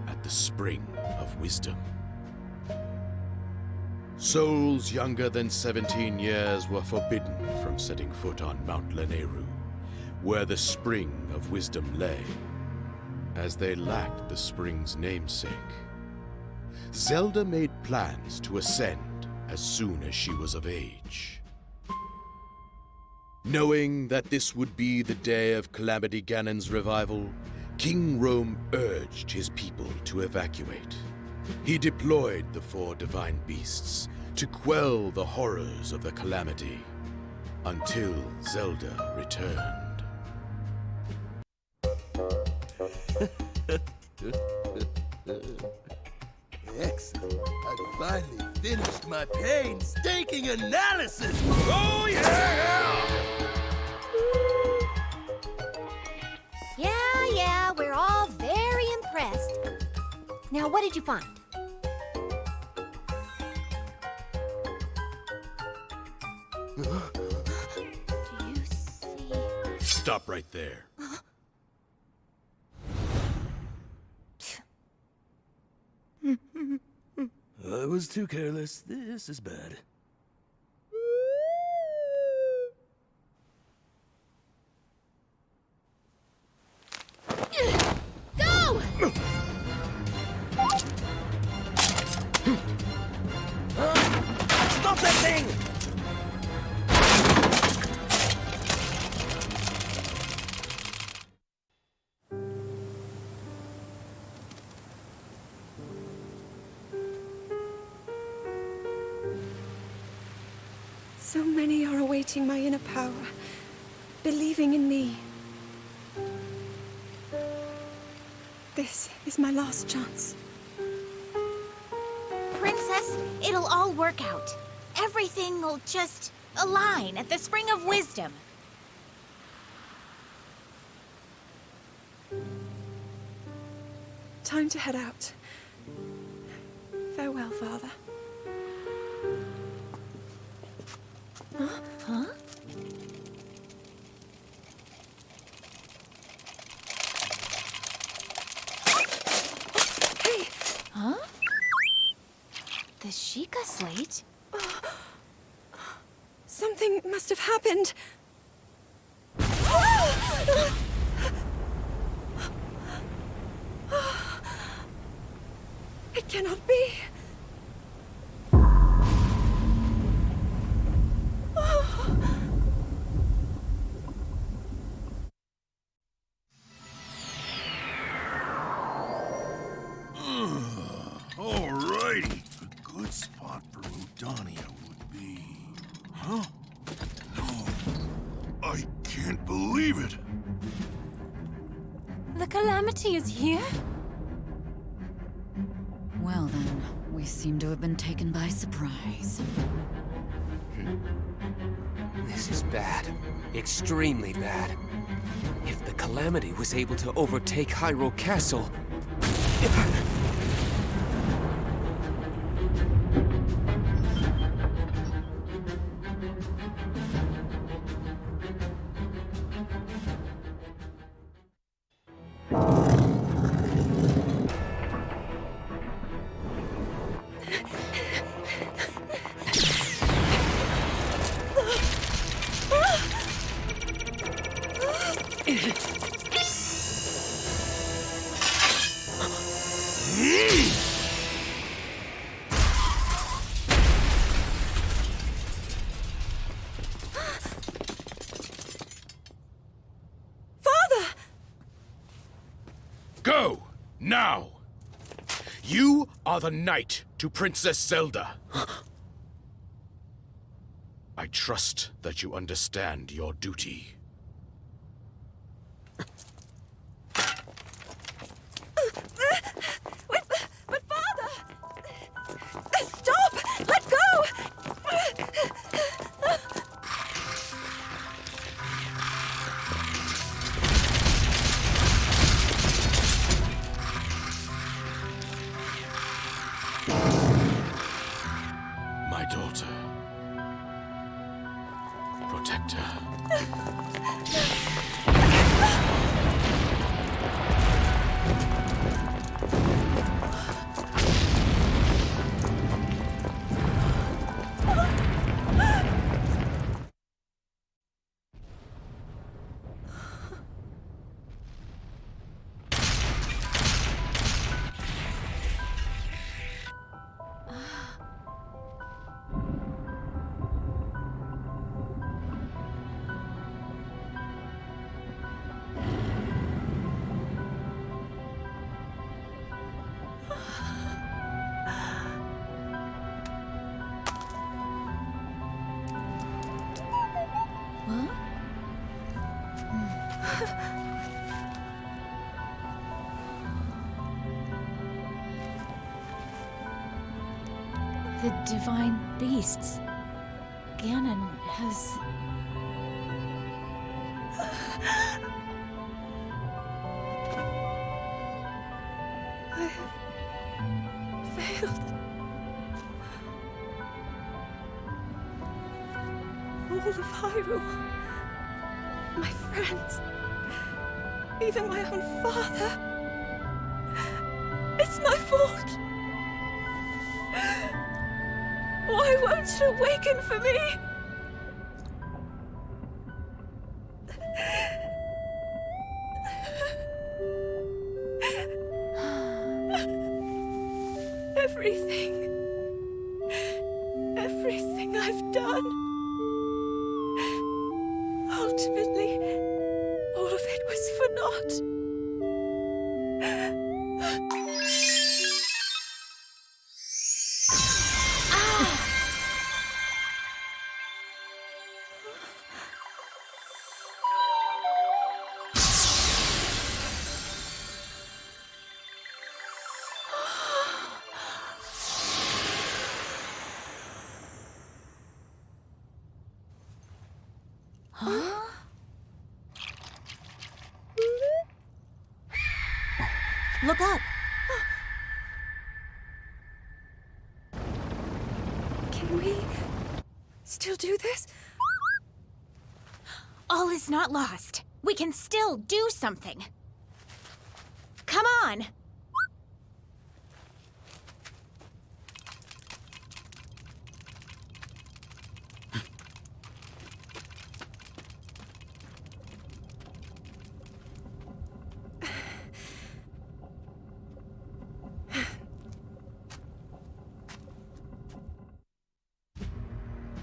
at the Spring of Wisdom. Souls younger than 17 years were forbidden from setting foot on Mount Lanayru, where the Spring of Wisdom lay, as they lacked the spring's namesake. Zelda made plans to ascend as soon as she was of age. Knowing that this would be the day of Calamity Ganon's revival, King Rhoam urged his people to evacuate. He deployed the 4 divine beasts to quell the horrors of the calamity until Zelda returned. Excellent. I finally finished my painstaking analysis. Oh, Yeah, we're all very impressed. Now, what did you find? Do you see? Stop right there. I was too careless. This is bad. Go! Stop that thing! So many are awaiting my inner power, believing in me. This is my last chance. Princess, it'll all work out. Everything will just align at the Spring of Wisdom. Time to head out. Farewell, Father. Huh? Hey! Huh? The Sheikah slate? Something must have happened. It cannot be. Alrighty. A good spot for Rudania would be... Huh? No. I can't believe it. The Calamity is here? Well then, we seem to have been taken by surprise. This is bad. Extremely bad. If the Calamity was able to overtake Hyrule Castle... Go! Now! You are the knight to Princess Zelda. I trust that you understand your duty. But Father! Stop! Let go! My daughter. Protect her. The divine beasts. Ganon has... I have failed. All of Hyrule. My friends. Even my own father. It's my fault. Why won't it awaken for me? Everything I've done. Ultimately, all of it was for naught. Can we still do this? All is not lost. We can still do something. Come on!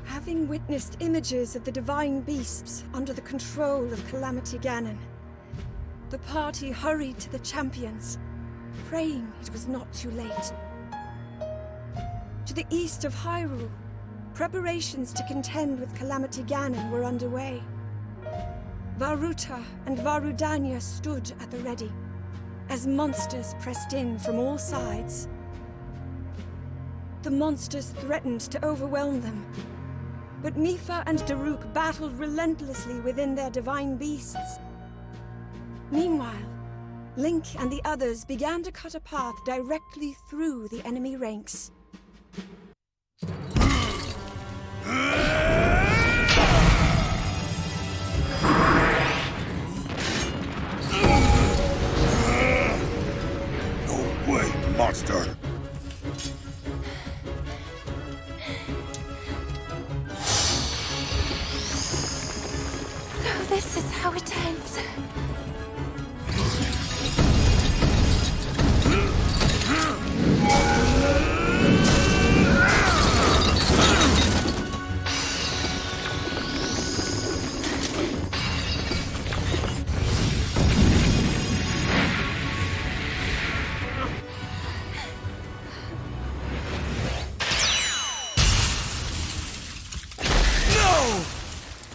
Having witnessed images of the divine beasts under the control of Calamity Ganon, the party hurried to the champions, praying it was not too late. To the east of Hyrule, preparations to contend with Calamity Ganon were underway. Varuta and Varudania stood at the ready, as monsters pressed in from all sides. The monsters threatened to overwhelm them, but Mipha and Daruk battled relentlessly within their divine beasts. Meanwhile, Link and the others began to cut a path directly through the enemy ranks. No way, monster! This is how it ends.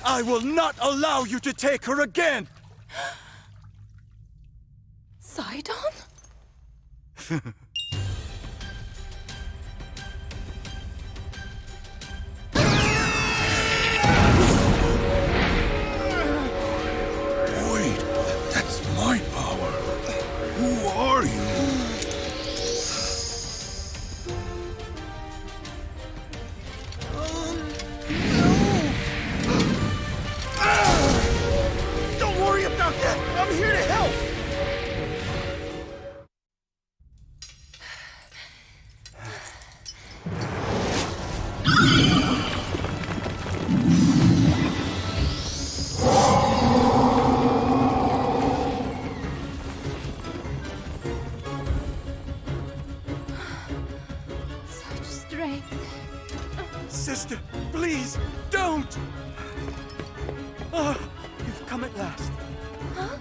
I will not allow you to take her again! Sidon? Wait, that's my power. Who are you? Don't worry about that! I'm here to help! Such strength. Sister, please, don't! Oh, you've come at last. Huh?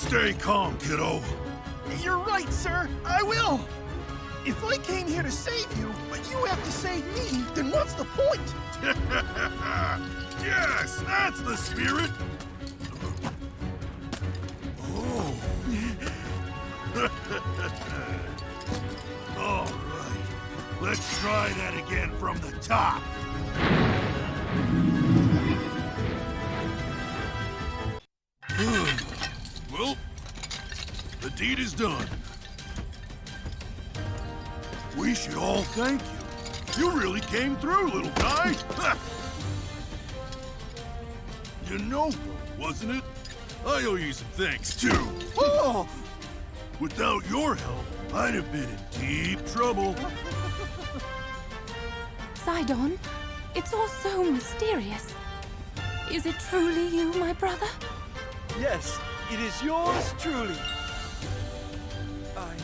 Stay calm, kiddo. You're right, sir. I will. If I came here to save you, but you have to save me, then what's the point? Yes, that's the spirit. Oh. All right. Let's try that again from the top. Well, the deed is done. We should all thank you. You really came through, little guy. You know, wasn't it? I owe you some thanks, too. Oh! Without your help, I'd have been in deep trouble. Sidon, it's all so mysterious. Is it truly you, my brother? Yes, it is yours truly. I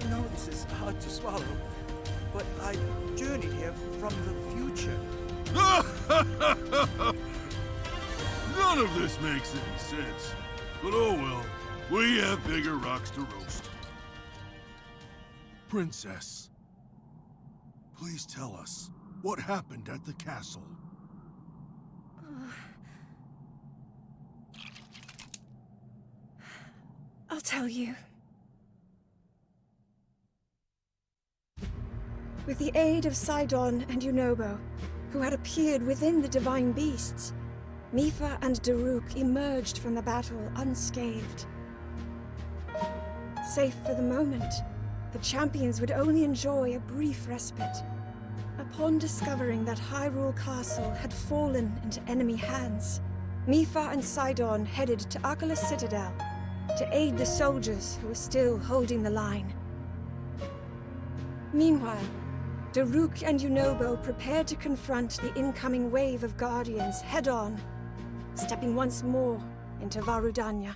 know this is hard to swallow, but I journeyed here from the future. None of this makes any sense. But oh well, we have bigger rocks to roast. Princess, please tell us what happened at the castle. I'll tell you. With the aid of Sidon and Yunobo, who had appeared within the divine beasts, Mipha and Daruk emerged from the battle unscathed. Safe for the moment, the champions would only enjoy a brief respite. Upon discovering that Hyrule Castle had fallen into enemy hands, Mipha and Sidon headed to Akala's Citadel to aid the soldiers who were still holding the line. Meanwhile, Daruk and Yunobo prepared to confront the incoming wave of Guardians head-on, stepping once more into Varudanya.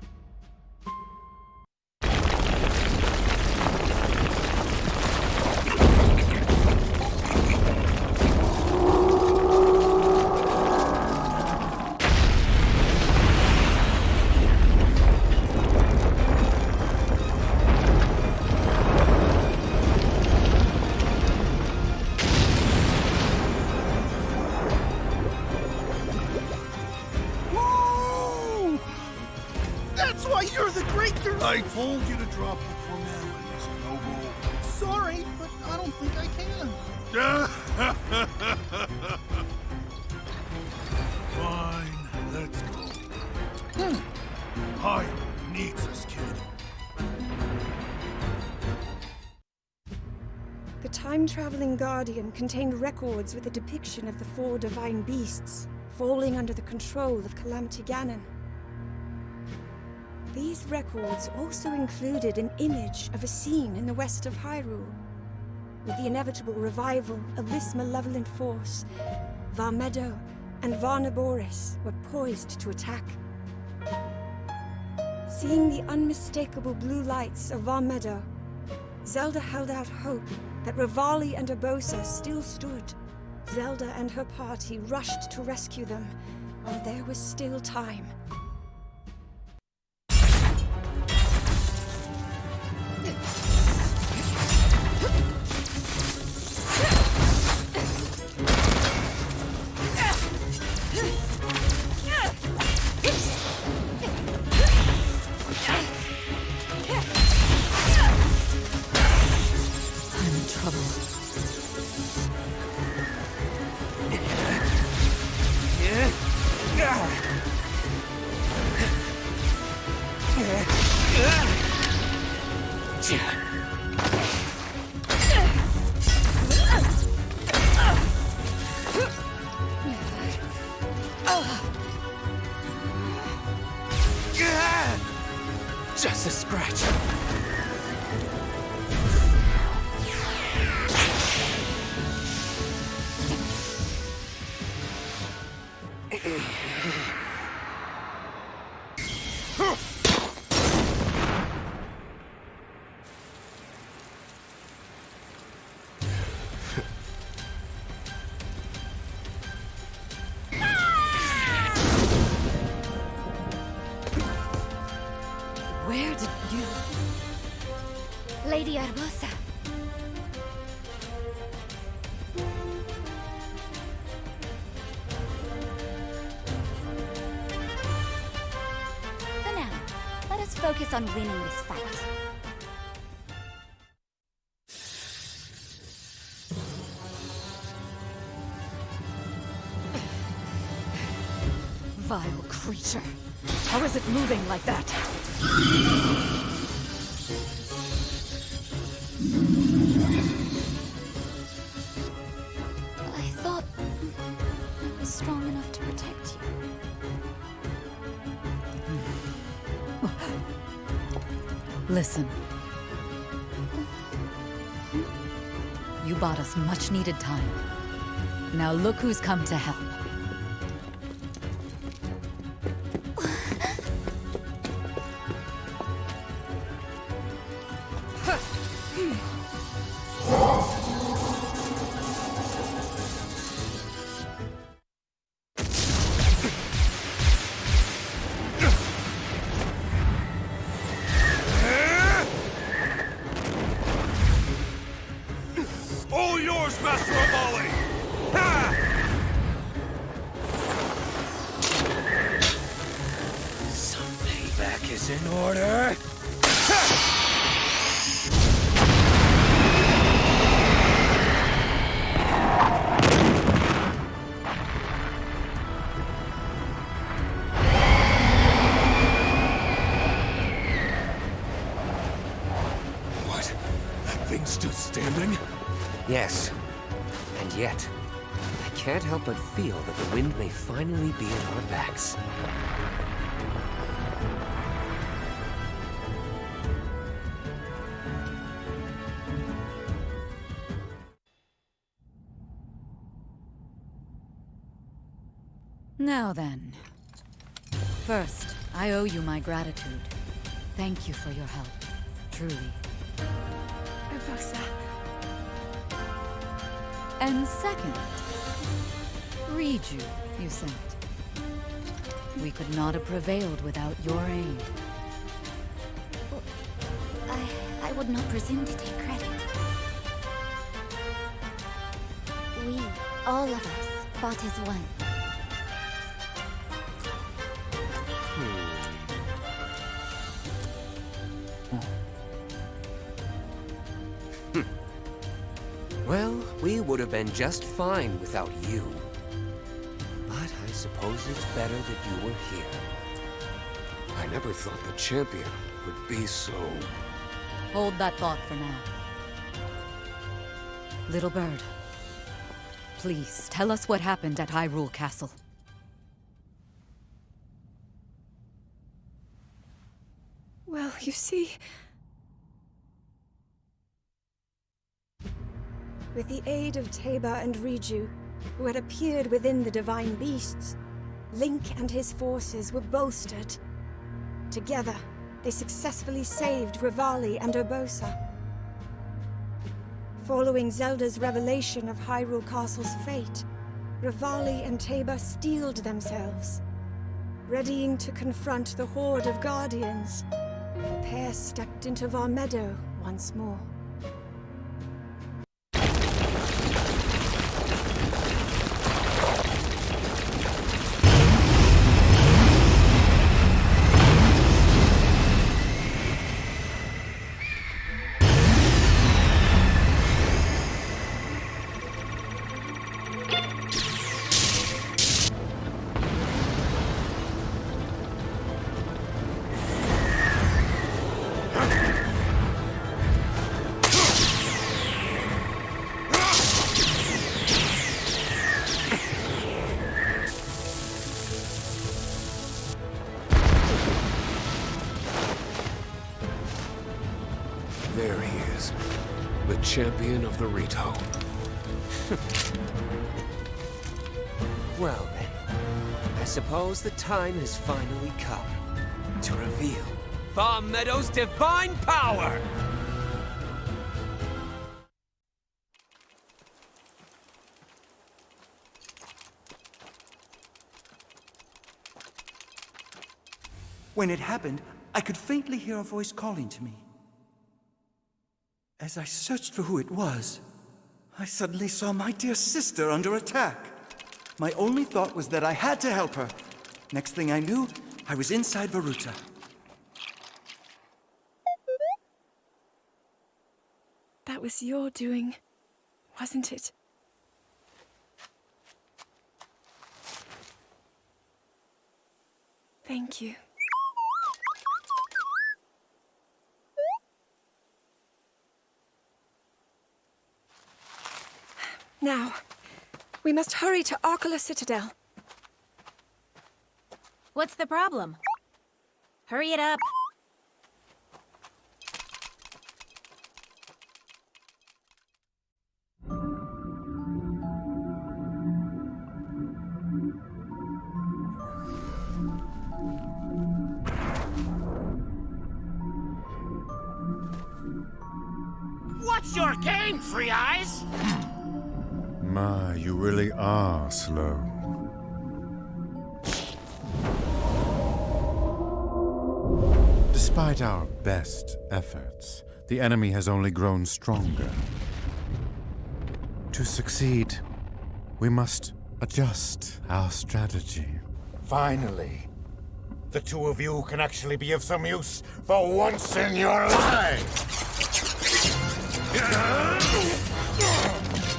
I told you to drop the formalities, Noble. Sorry, but I don't think I can. Fine, let's go. Hyrule needs us, kid. The time-traveling Guardian contained records with a depiction of the 4 divine beasts falling under the control of Calamity Ganon. These records also included an image of a scene in the west of Hyrule. With the inevitable revival of this malevolent force, Varmedo and Varnaboris were poised to attack. Seeing the unmistakable blue lights of Varmedo, Zelda held out hope that Revali and Urbosa still stood. Zelda and her party rushed to rescue them while there was still time. Just a scratch. Where did you... Lady Urbosa. For now, let us focus on winning this fight. Vile creature. How is it moving like that? I thought I was strong enough to protect you. Listen. You bought us much-needed time. Now look who's come to help. yours, Master Rivali! Ha! Some payback is in order. What? That thing's still standing? Yes. And yet, I can't help but feel that the wind may finally be at our backs. Now then. First, I owe you my gratitude. Thank you for your help. Truly. Urbosa. And second, Riju, you sent. We could not have prevailed without your aid. I would not presume to take credit. We, all of us, fought as one. Well, we would have been just fine without you. But I suppose it's better that you were here. I never thought the champion would be so... Hold that thought for now. Little bird, please tell us what happened at Hyrule Castle. Well, you see... With the aid of Teba and Riju, who had appeared within the divine beasts, Link and his forces were bolstered. Together, they successfully saved Rivali and Urbosa. Following Zelda's revelation of Hyrule Castle's fate, Rivali and Teba steeled themselves. Readying to confront the horde of Guardians, the pair stepped into Varmeadow once more. There he is. The champion of the Rito. Well then, I suppose the time has finally come to reveal Varmeadow's divine power! When it happened, I could faintly hear a voice calling to me. As I searched for who it was, I suddenly saw my dear sister under attack. My only thought was that I had to help her. Next thing I knew, I was inside Varuta. That was your doing, wasn't it? Thank you. Now, we must hurry to Arkala Citadel. What's the problem? Hurry it up. What's your game, Three Eyes? My, you really are slow. Despite our best efforts, the enemy has only grown stronger. To succeed, we must adjust our strategy. Finally, the two of you can actually be of some use for once in your lives!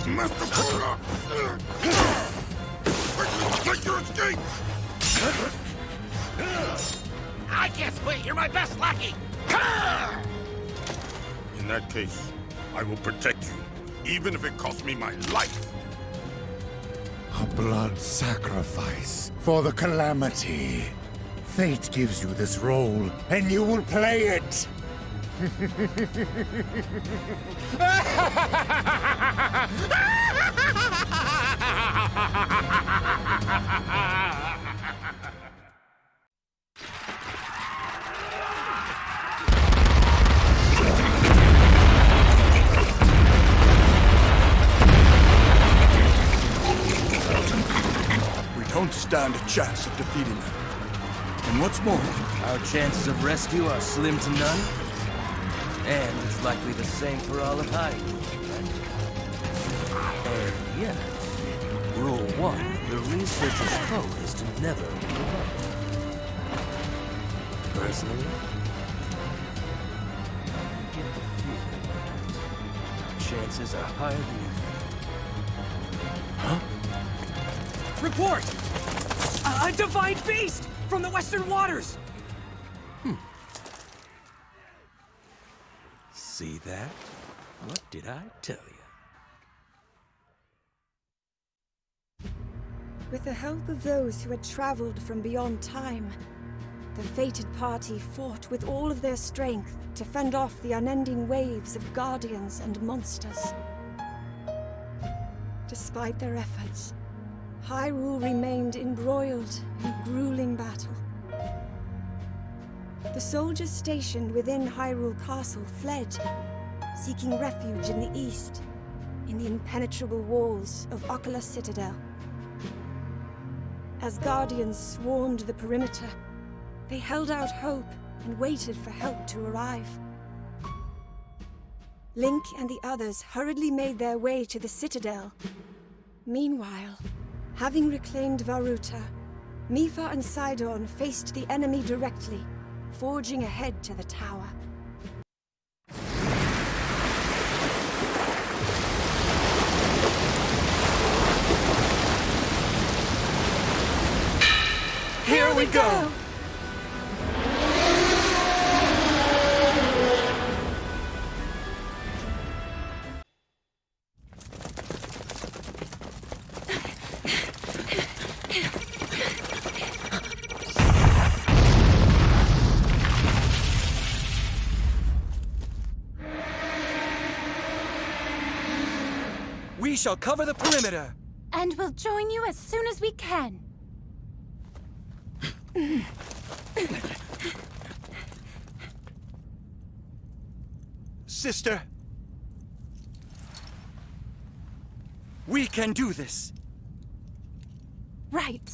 Master Koga! Take your escape! I can't split. You're my best lackey. In that case, I will protect you, even if it costs me my life. A blood sacrifice for the Calamity. Fate gives you this role, and you will play it! We don't stand a chance of defeating them. And what's more, Our chances of rescue are slim to none. And it's likely the same for all of Hyrule. And yet, Rule 1, the researcher's code is to never give up. Personally, I get the feeling our chances are higher than you think. Huh? Report! A divine beast from the Western Waters! See that? What did I tell you? With the help of those who had traveled from beyond time, the fated party fought with all of their strength to fend off the unending waves of guardians and monsters. Despite their efforts, Hyrule remained embroiled in a grueling battle. The soldiers stationed within Hyrule Castle fled, seeking refuge in the east, in the impenetrable walls of Oculus Citadel. As guardians swarmed the perimeter, they held out hope and waited for help to arrive. Link and the others hurriedly made their way to the Citadel. Meanwhile, having reclaimed Varuta, Mipha and Sidon faced the enemy directly, forging ahead to the tower. Here we go! We shall cover the perimeter! And we'll join you as soon as we can. Sister! We can do this! Right.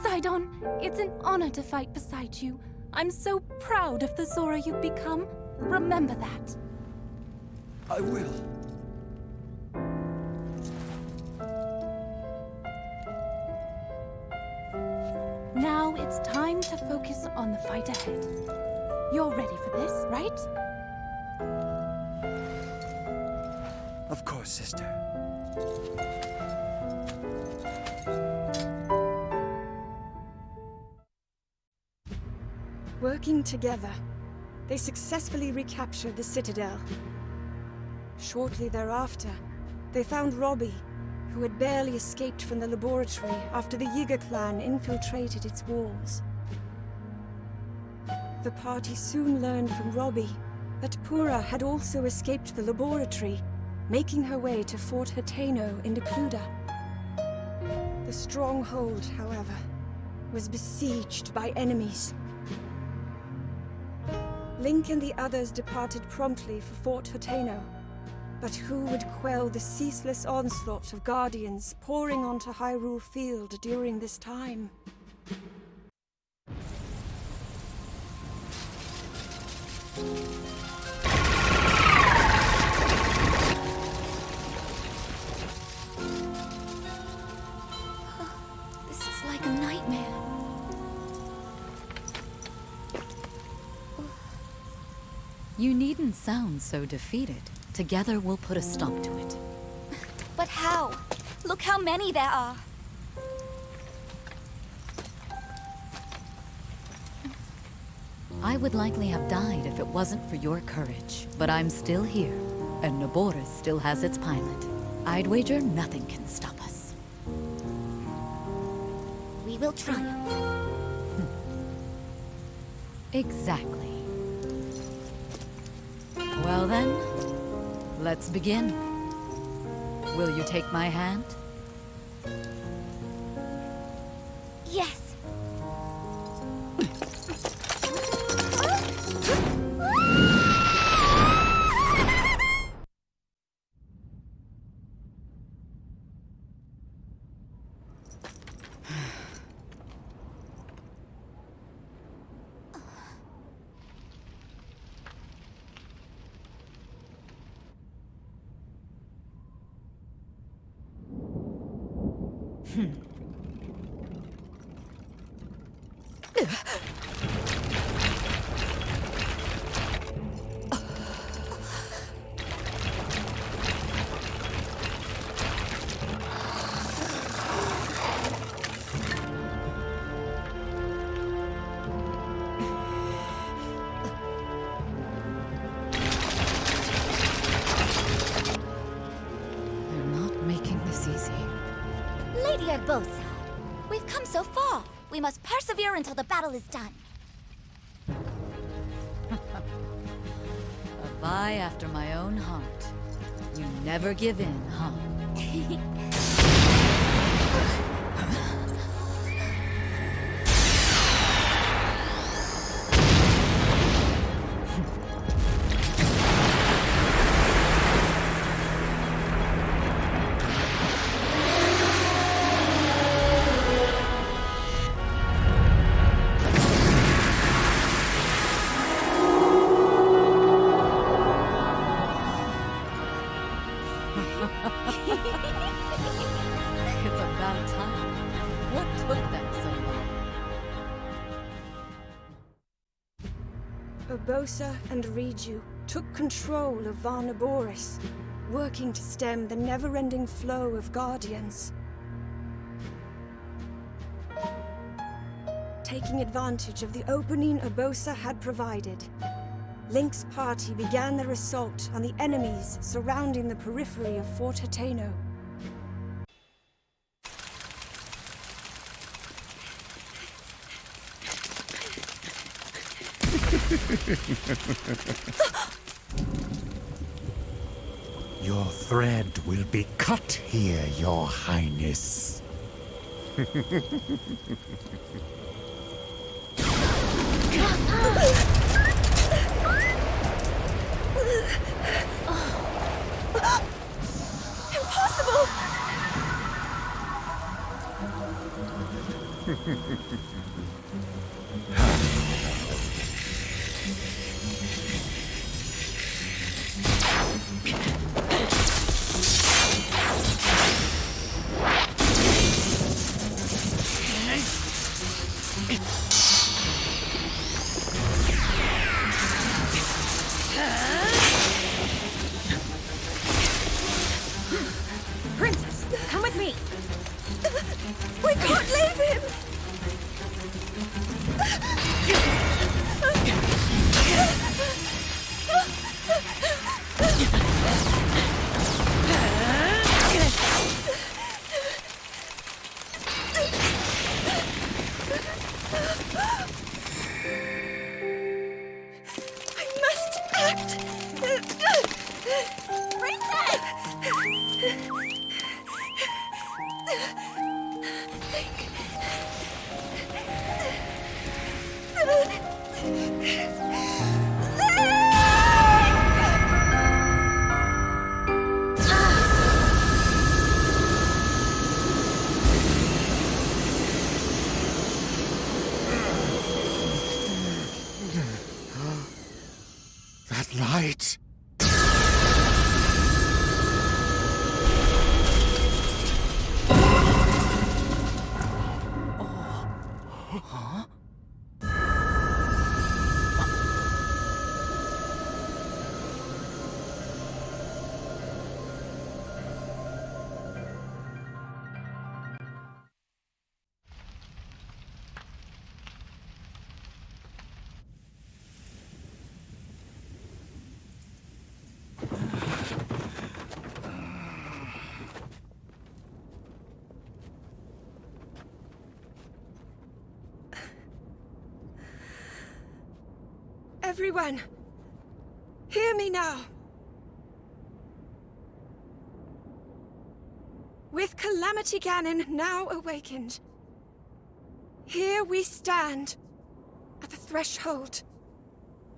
Sidon, it's an honor to fight beside you. I'm so proud of the Zora you've become. Remember that. I will. Now it's time to focus on the fight ahead. You're ready for this, right? Of course, sister. Working together, they successfully recaptured the Citadel. Shortly thereafter, they found Robbie, who had barely escaped from the laboratory after the Yiga clan infiltrated its walls. The party soon learned from Robbie that Pura had also escaped the laboratory, making her way to Fort Hateno in Decluda. The stronghold, however, was besieged by enemies. Link and the others departed promptly for Fort Hateno, but who would quell the ceaseless onslaught of guardians pouring onto Hyrule Field during this time? You needn't sound so defeated. Together we'll put a stop to it. But how? Look how many there are. I would likely have died if it wasn't for your courage. But I'm still here, and Naboris still has its pilot. I'd wager nothing can stop us. We will triumph. Exactly. Well then, let's begin. Will you take my hand? Yes. Lady Urbosa, we've come so far. We must persevere until the battle is done. A Vi after my own heart. You never give in, huh? It's about time. What took them so long? Urbosa and Riju took control of Varnaboris, working to stem the never-ending flow of Guardians. Taking advantage of the opening Urbosa had provided, Link's party began their assault on the enemies surrounding the periphery of Fort Hateno. Your thread will be cut here, Your Highness. Impossible! Princess, come with me. We can't leave him! I must act! Princess! That light! Everyone, hear me now. With Calamity Ganon now awakened, here we stand at the threshold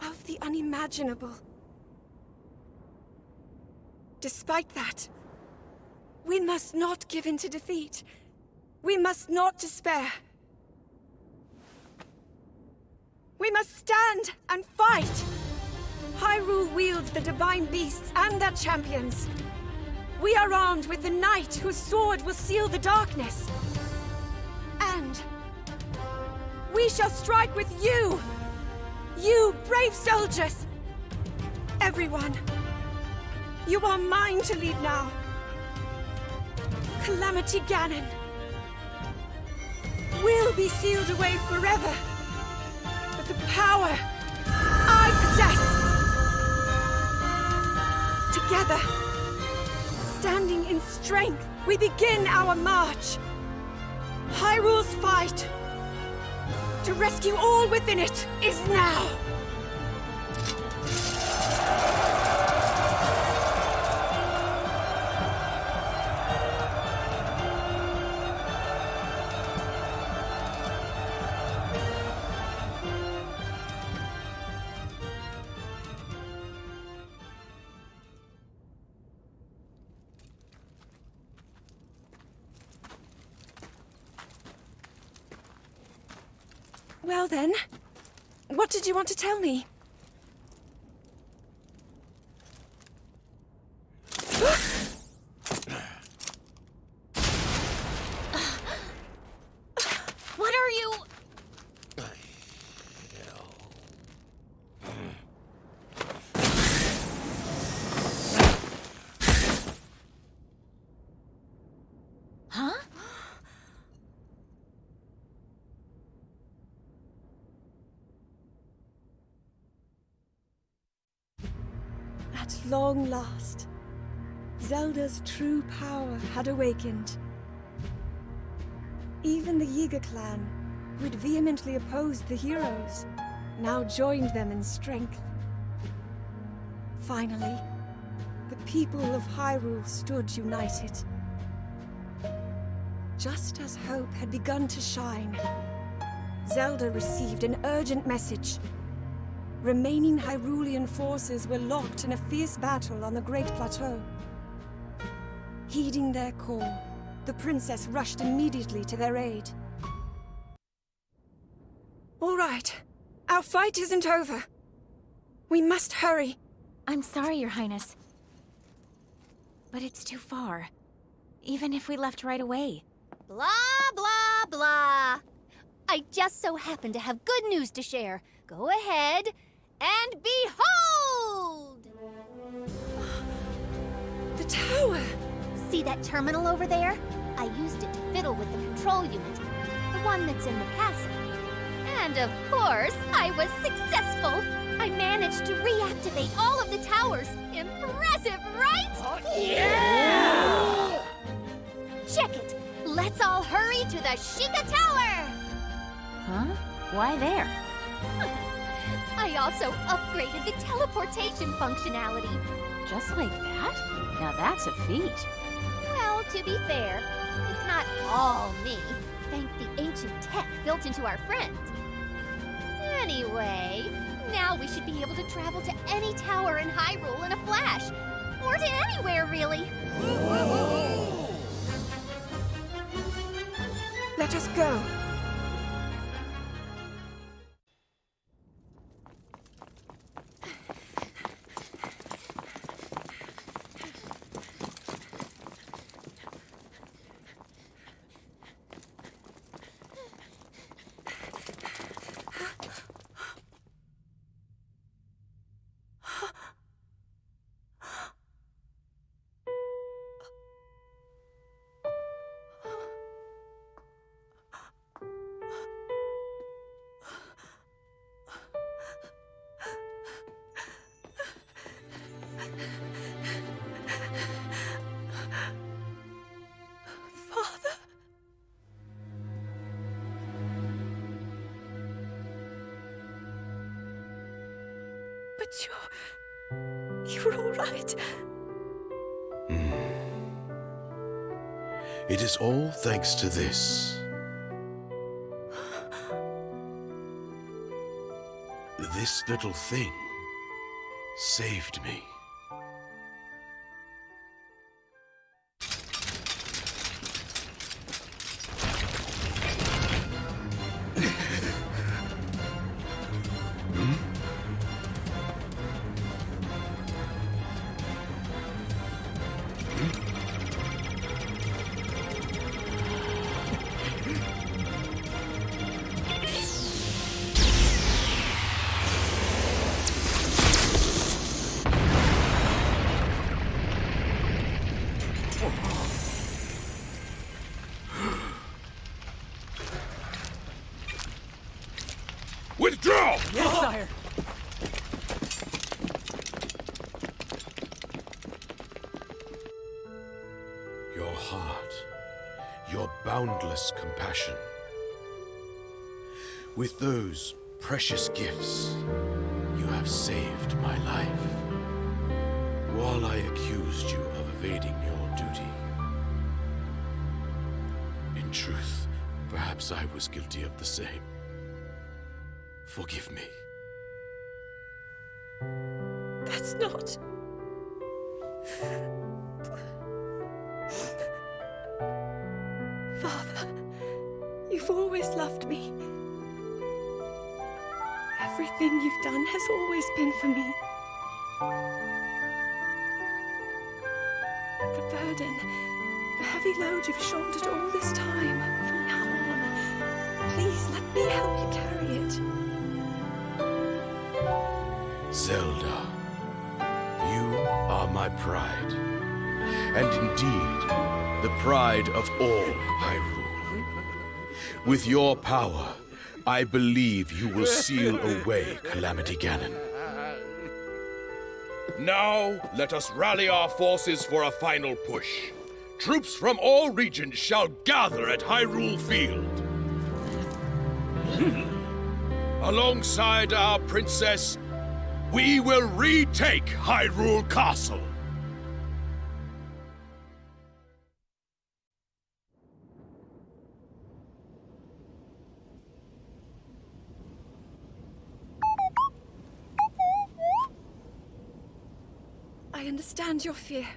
of the unimaginable. Despite that, we must not give in to defeat. We must not despair. We must stand and fight! Hyrule wields the divine beasts and their champions. We are armed with the knight whose sword will seal the darkness. And we shall strike with you! You brave soldiers! Everyone, you are mine to lead now. Calamity Ganon will be sealed away forever. But the power I possess. Together, standing in strength, we begin our march. Hyrule's fight to rescue all within it is now. Well then, what did you want to tell me? What are you... Huh? At long last, Zelda's true power had awakened. Even the Yiga clan, who had vehemently opposed the heroes, now joined them in strength. Finally, the people of Hyrule stood united. Just as hope had begun to shine, Zelda received an urgent message. Remaining Hyrulean forces were locked in a fierce battle on the Great Plateau. Heeding their call, the princess rushed immediately to their aid. All right, our fight isn't over. We must hurry. I'm sorry, Your Highness. But it's too far. Even if we left right away. Blah, blah, blah. I just so happen to have good news to share. Go ahead and behold! The tower! See that terminal over there? I used it to fiddle with the control unit, the one that's in the castle. And of course, I was successful! I managed to reactivate all of the towers. Impressive, right? Oh, yeah! Check it! Let's all hurry to the Sheikah Tower! Huh? Why there? I also upgraded the teleportation functionality. Just like that? Now that's a feat. Well, to be fair, it's not all me. Thank the ancient tech built into our friends. Anyway, now we should be able to travel to any tower in Hyrule in a flash. Or to anywhere, really. Let us go. But you're all right. It is all thanks to this. This little thing saved me. Withdraw! Yes, sire! Your heart, your boundless compassion. With those precious gifts, you have saved my life. While I accused you of evading your duty. In truth, perhaps I was guilty of the same. Forgive me. That's not... Father, you've always loved me. Everything you've done has always been for me. The burden, the heavy load you've shouldered all this time, from now on, please let me help you carry it. Zelda, you are my pride, and indeed, the pride of all Hyrule. With your power, I believe you will seal away Calamity Ganon. Now, let us rally our forces for a final push. Troops from all regions shall gather at Hyrule Field. Alongside our princess, we will retake Hyrule Castle. I understand your fear.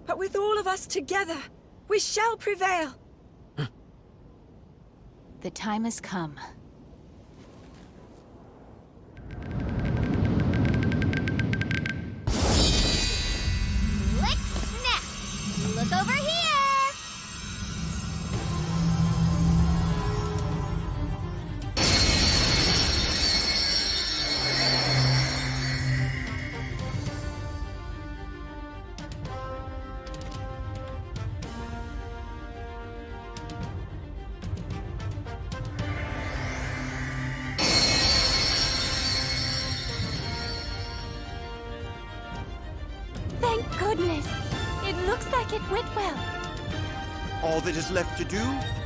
But with all of us together, we shall prevail. The time has come. Lick snap! Look over here! Thank goodness! It looks like it went well. All that is left to do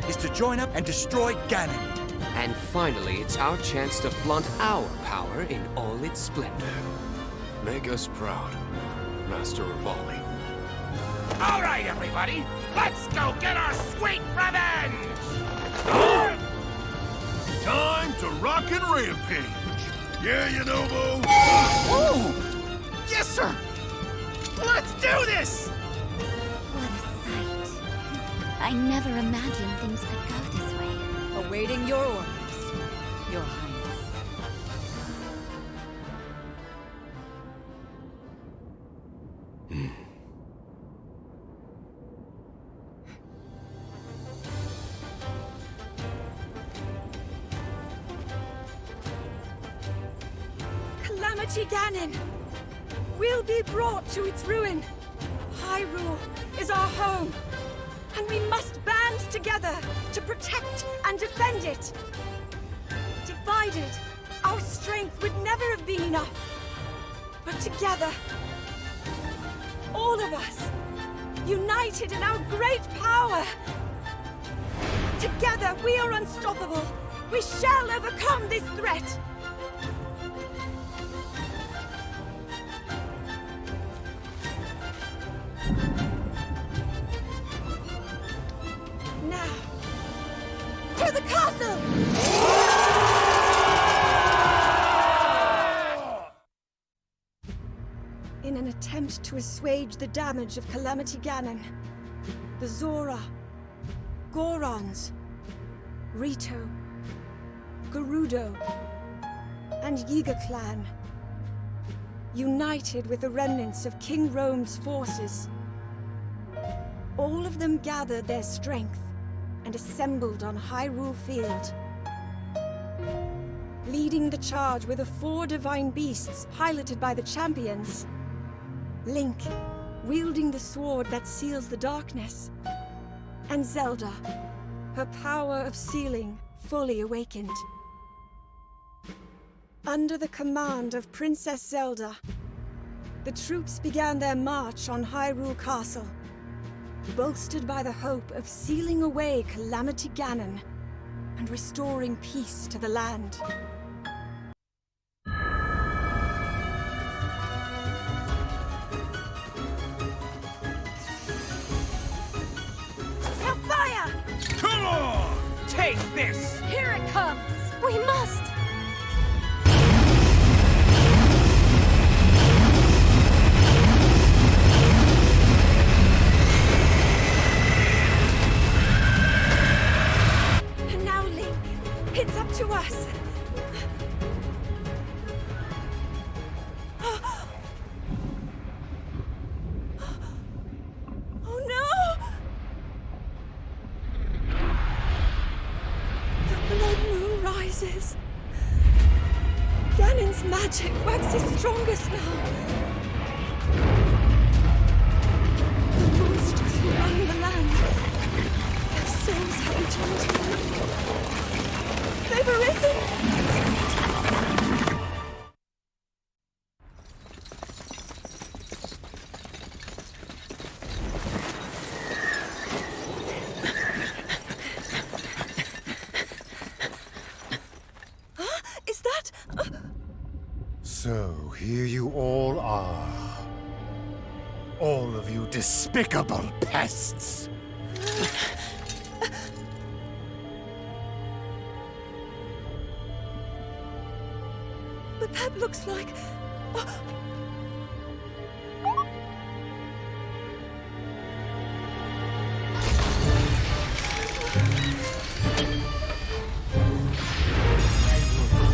is to join up and destroy Ganon. And finally, it's our chance to flaunt our power in all its splendor. Make us proud, Master Rivali. All right, everybody, let's go get our sweet revenge! Time to rock and rampage. Yeah, you know, Bo. Oh! Yes, sir! Let's do this! What a sight. I never imagined things could go this way. Awaiting your orders, Your Highness. Calamity Ganon will be brought to its ruin. Hyrule is our home, and we must band together to protect and defend it. Divided, our strength would never have been enough. But together, all of us, united in our great power, together we are unstoppable. We shall overcome this threat. In an attempt to assuage the damage of Calamity Ganon, the Zora, Gorons, Rito, Gerudo, and Yiga clan united with the remnants of King Rome's forces. All of them gathered their strength and assembled on Hyrule Field. Leading the charge were the 4 divine beasts piloted by the champions. Link, wielding the sword that seals the darkness. And Zelda, her power of sealing fully awakened. Under the command of Princess Zelda, the troops began their march on Hyrule Castle, bolstered by the hope of sealing away Calamity Ganon and restoring peace to the land. Hellfire! Come on! Take this! Here it comes! We must! And now, Link, it's up to us. Oh no! The blood moon rises. Ganon's magic waxes strongest now. The monsters who run the land, their souls have returned to them. They've arisen! Huh? Is that... So, here you all are. All of you despicable pests! But that looks like...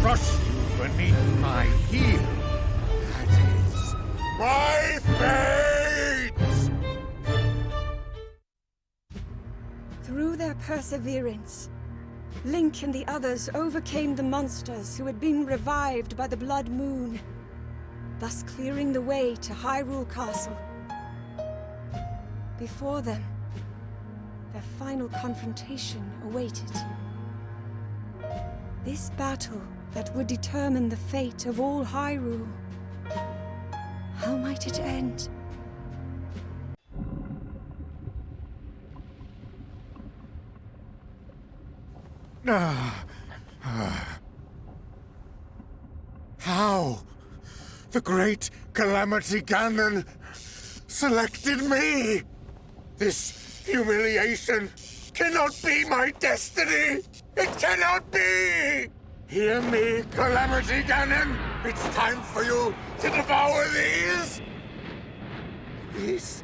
Crush you beneath my heel. That is my fate! Through their perseverance, Link and the others overcame the monsters who had been revived by the Blood Moon, thus clearing the way to Hyrule Castle. Before them, their final confrontation awaited. This battle that would determine the fate of all Hyrule. How might it end? How? The great Calamity Ganon selected me! This humiliation cannot be my destiny! It cannot be! Hear me, Calamity Ganon! It's time for you to devour these! These...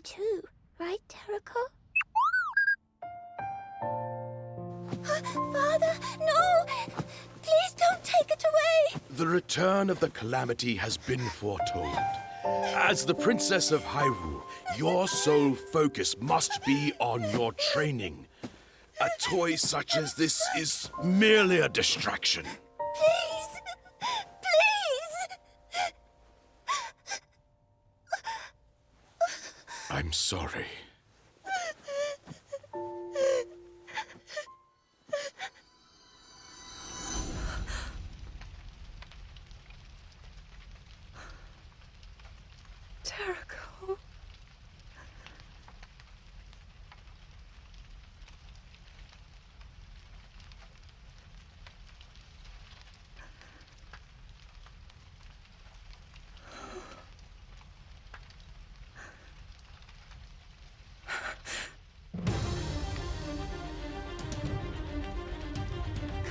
too, right, Terrico? Father, no! Please don't take it away! The return of the Calamity has been foretold. As the Princess of Hyrule, your sole focus must be on your training. A toy such as this is merely a distraction. Please! Please! I'm sorry. Terrico.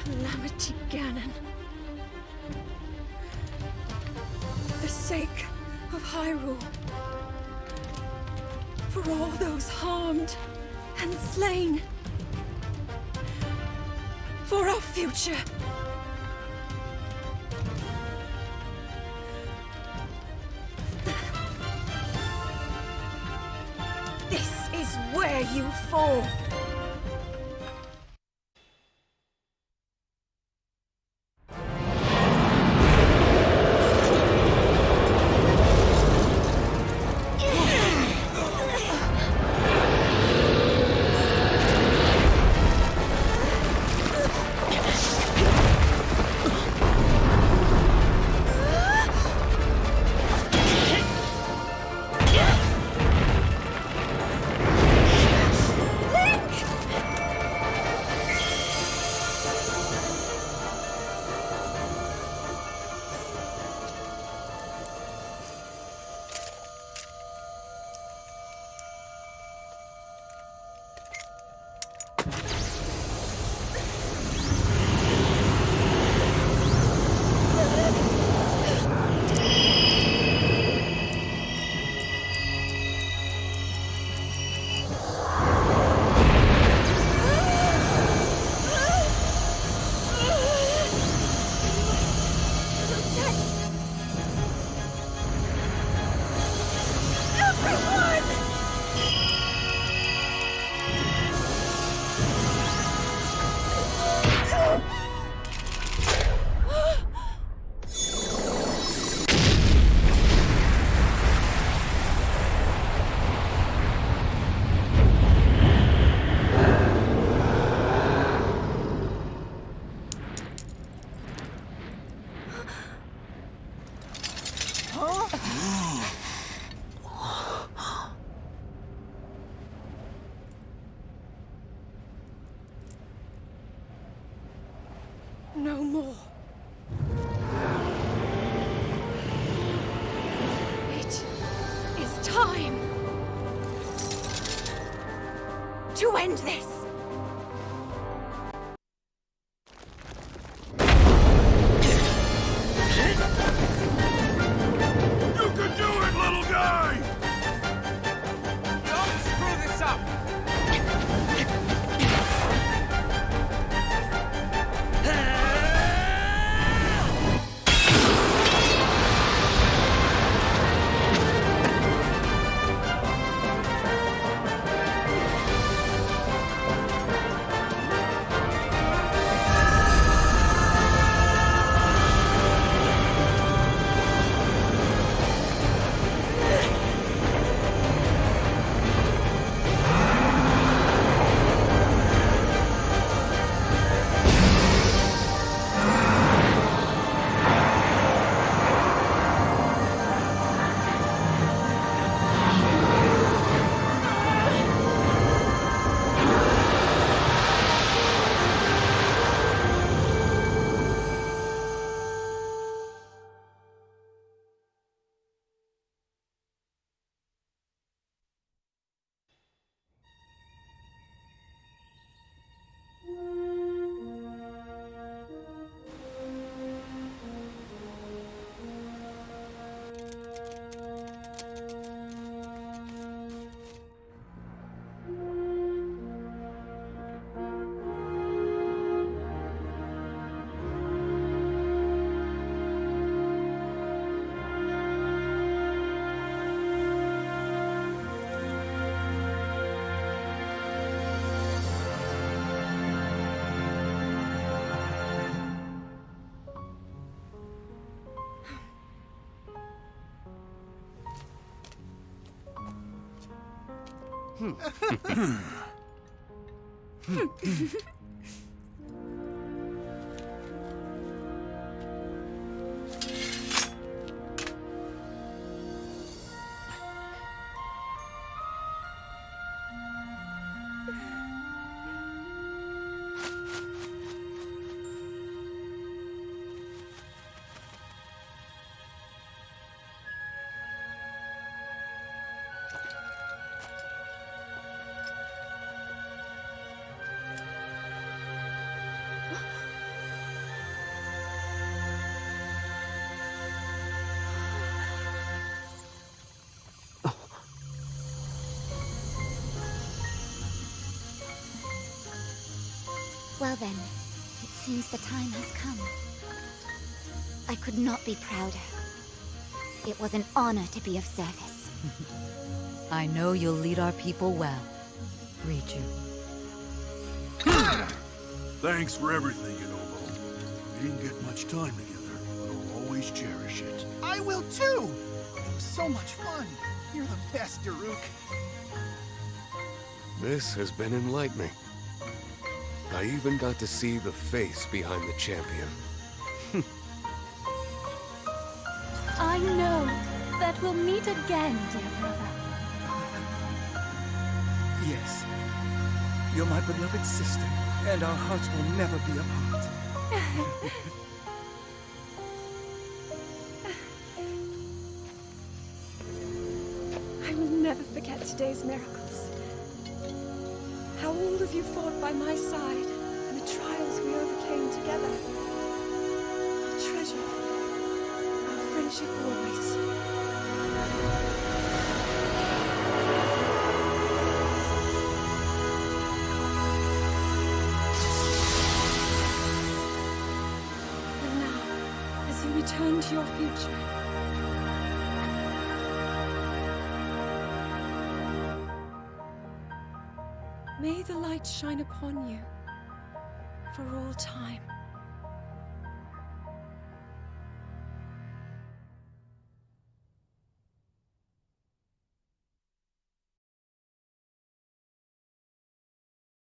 Calamity Ganon. For the sake of Hyrule. For all those harmed and slain. For our future. This is where you fall. Link! to end this! You can do it, little guy! Don't screw this up! Well then, it seems the time has come. I could not be prouder. It was an honor to be of service. I know you'll lead our people well, Riju. Thanks for everything, Inobo. We didn't get much time together, but I'll always cherish it. I will too! It was so much fun. You're the best, Daruk. This has been enlightening. I even got to see the face behind the champion. I know that we'll meet again, dear brother. Yes. You're my beloved sister, and our hearts will never be apart. I will never forget today's miracles. How all of you fought by my side, and the trials we overcame together. I'll treasure our friendship always. And now, as you return to your future, may the light shine upon you for all time.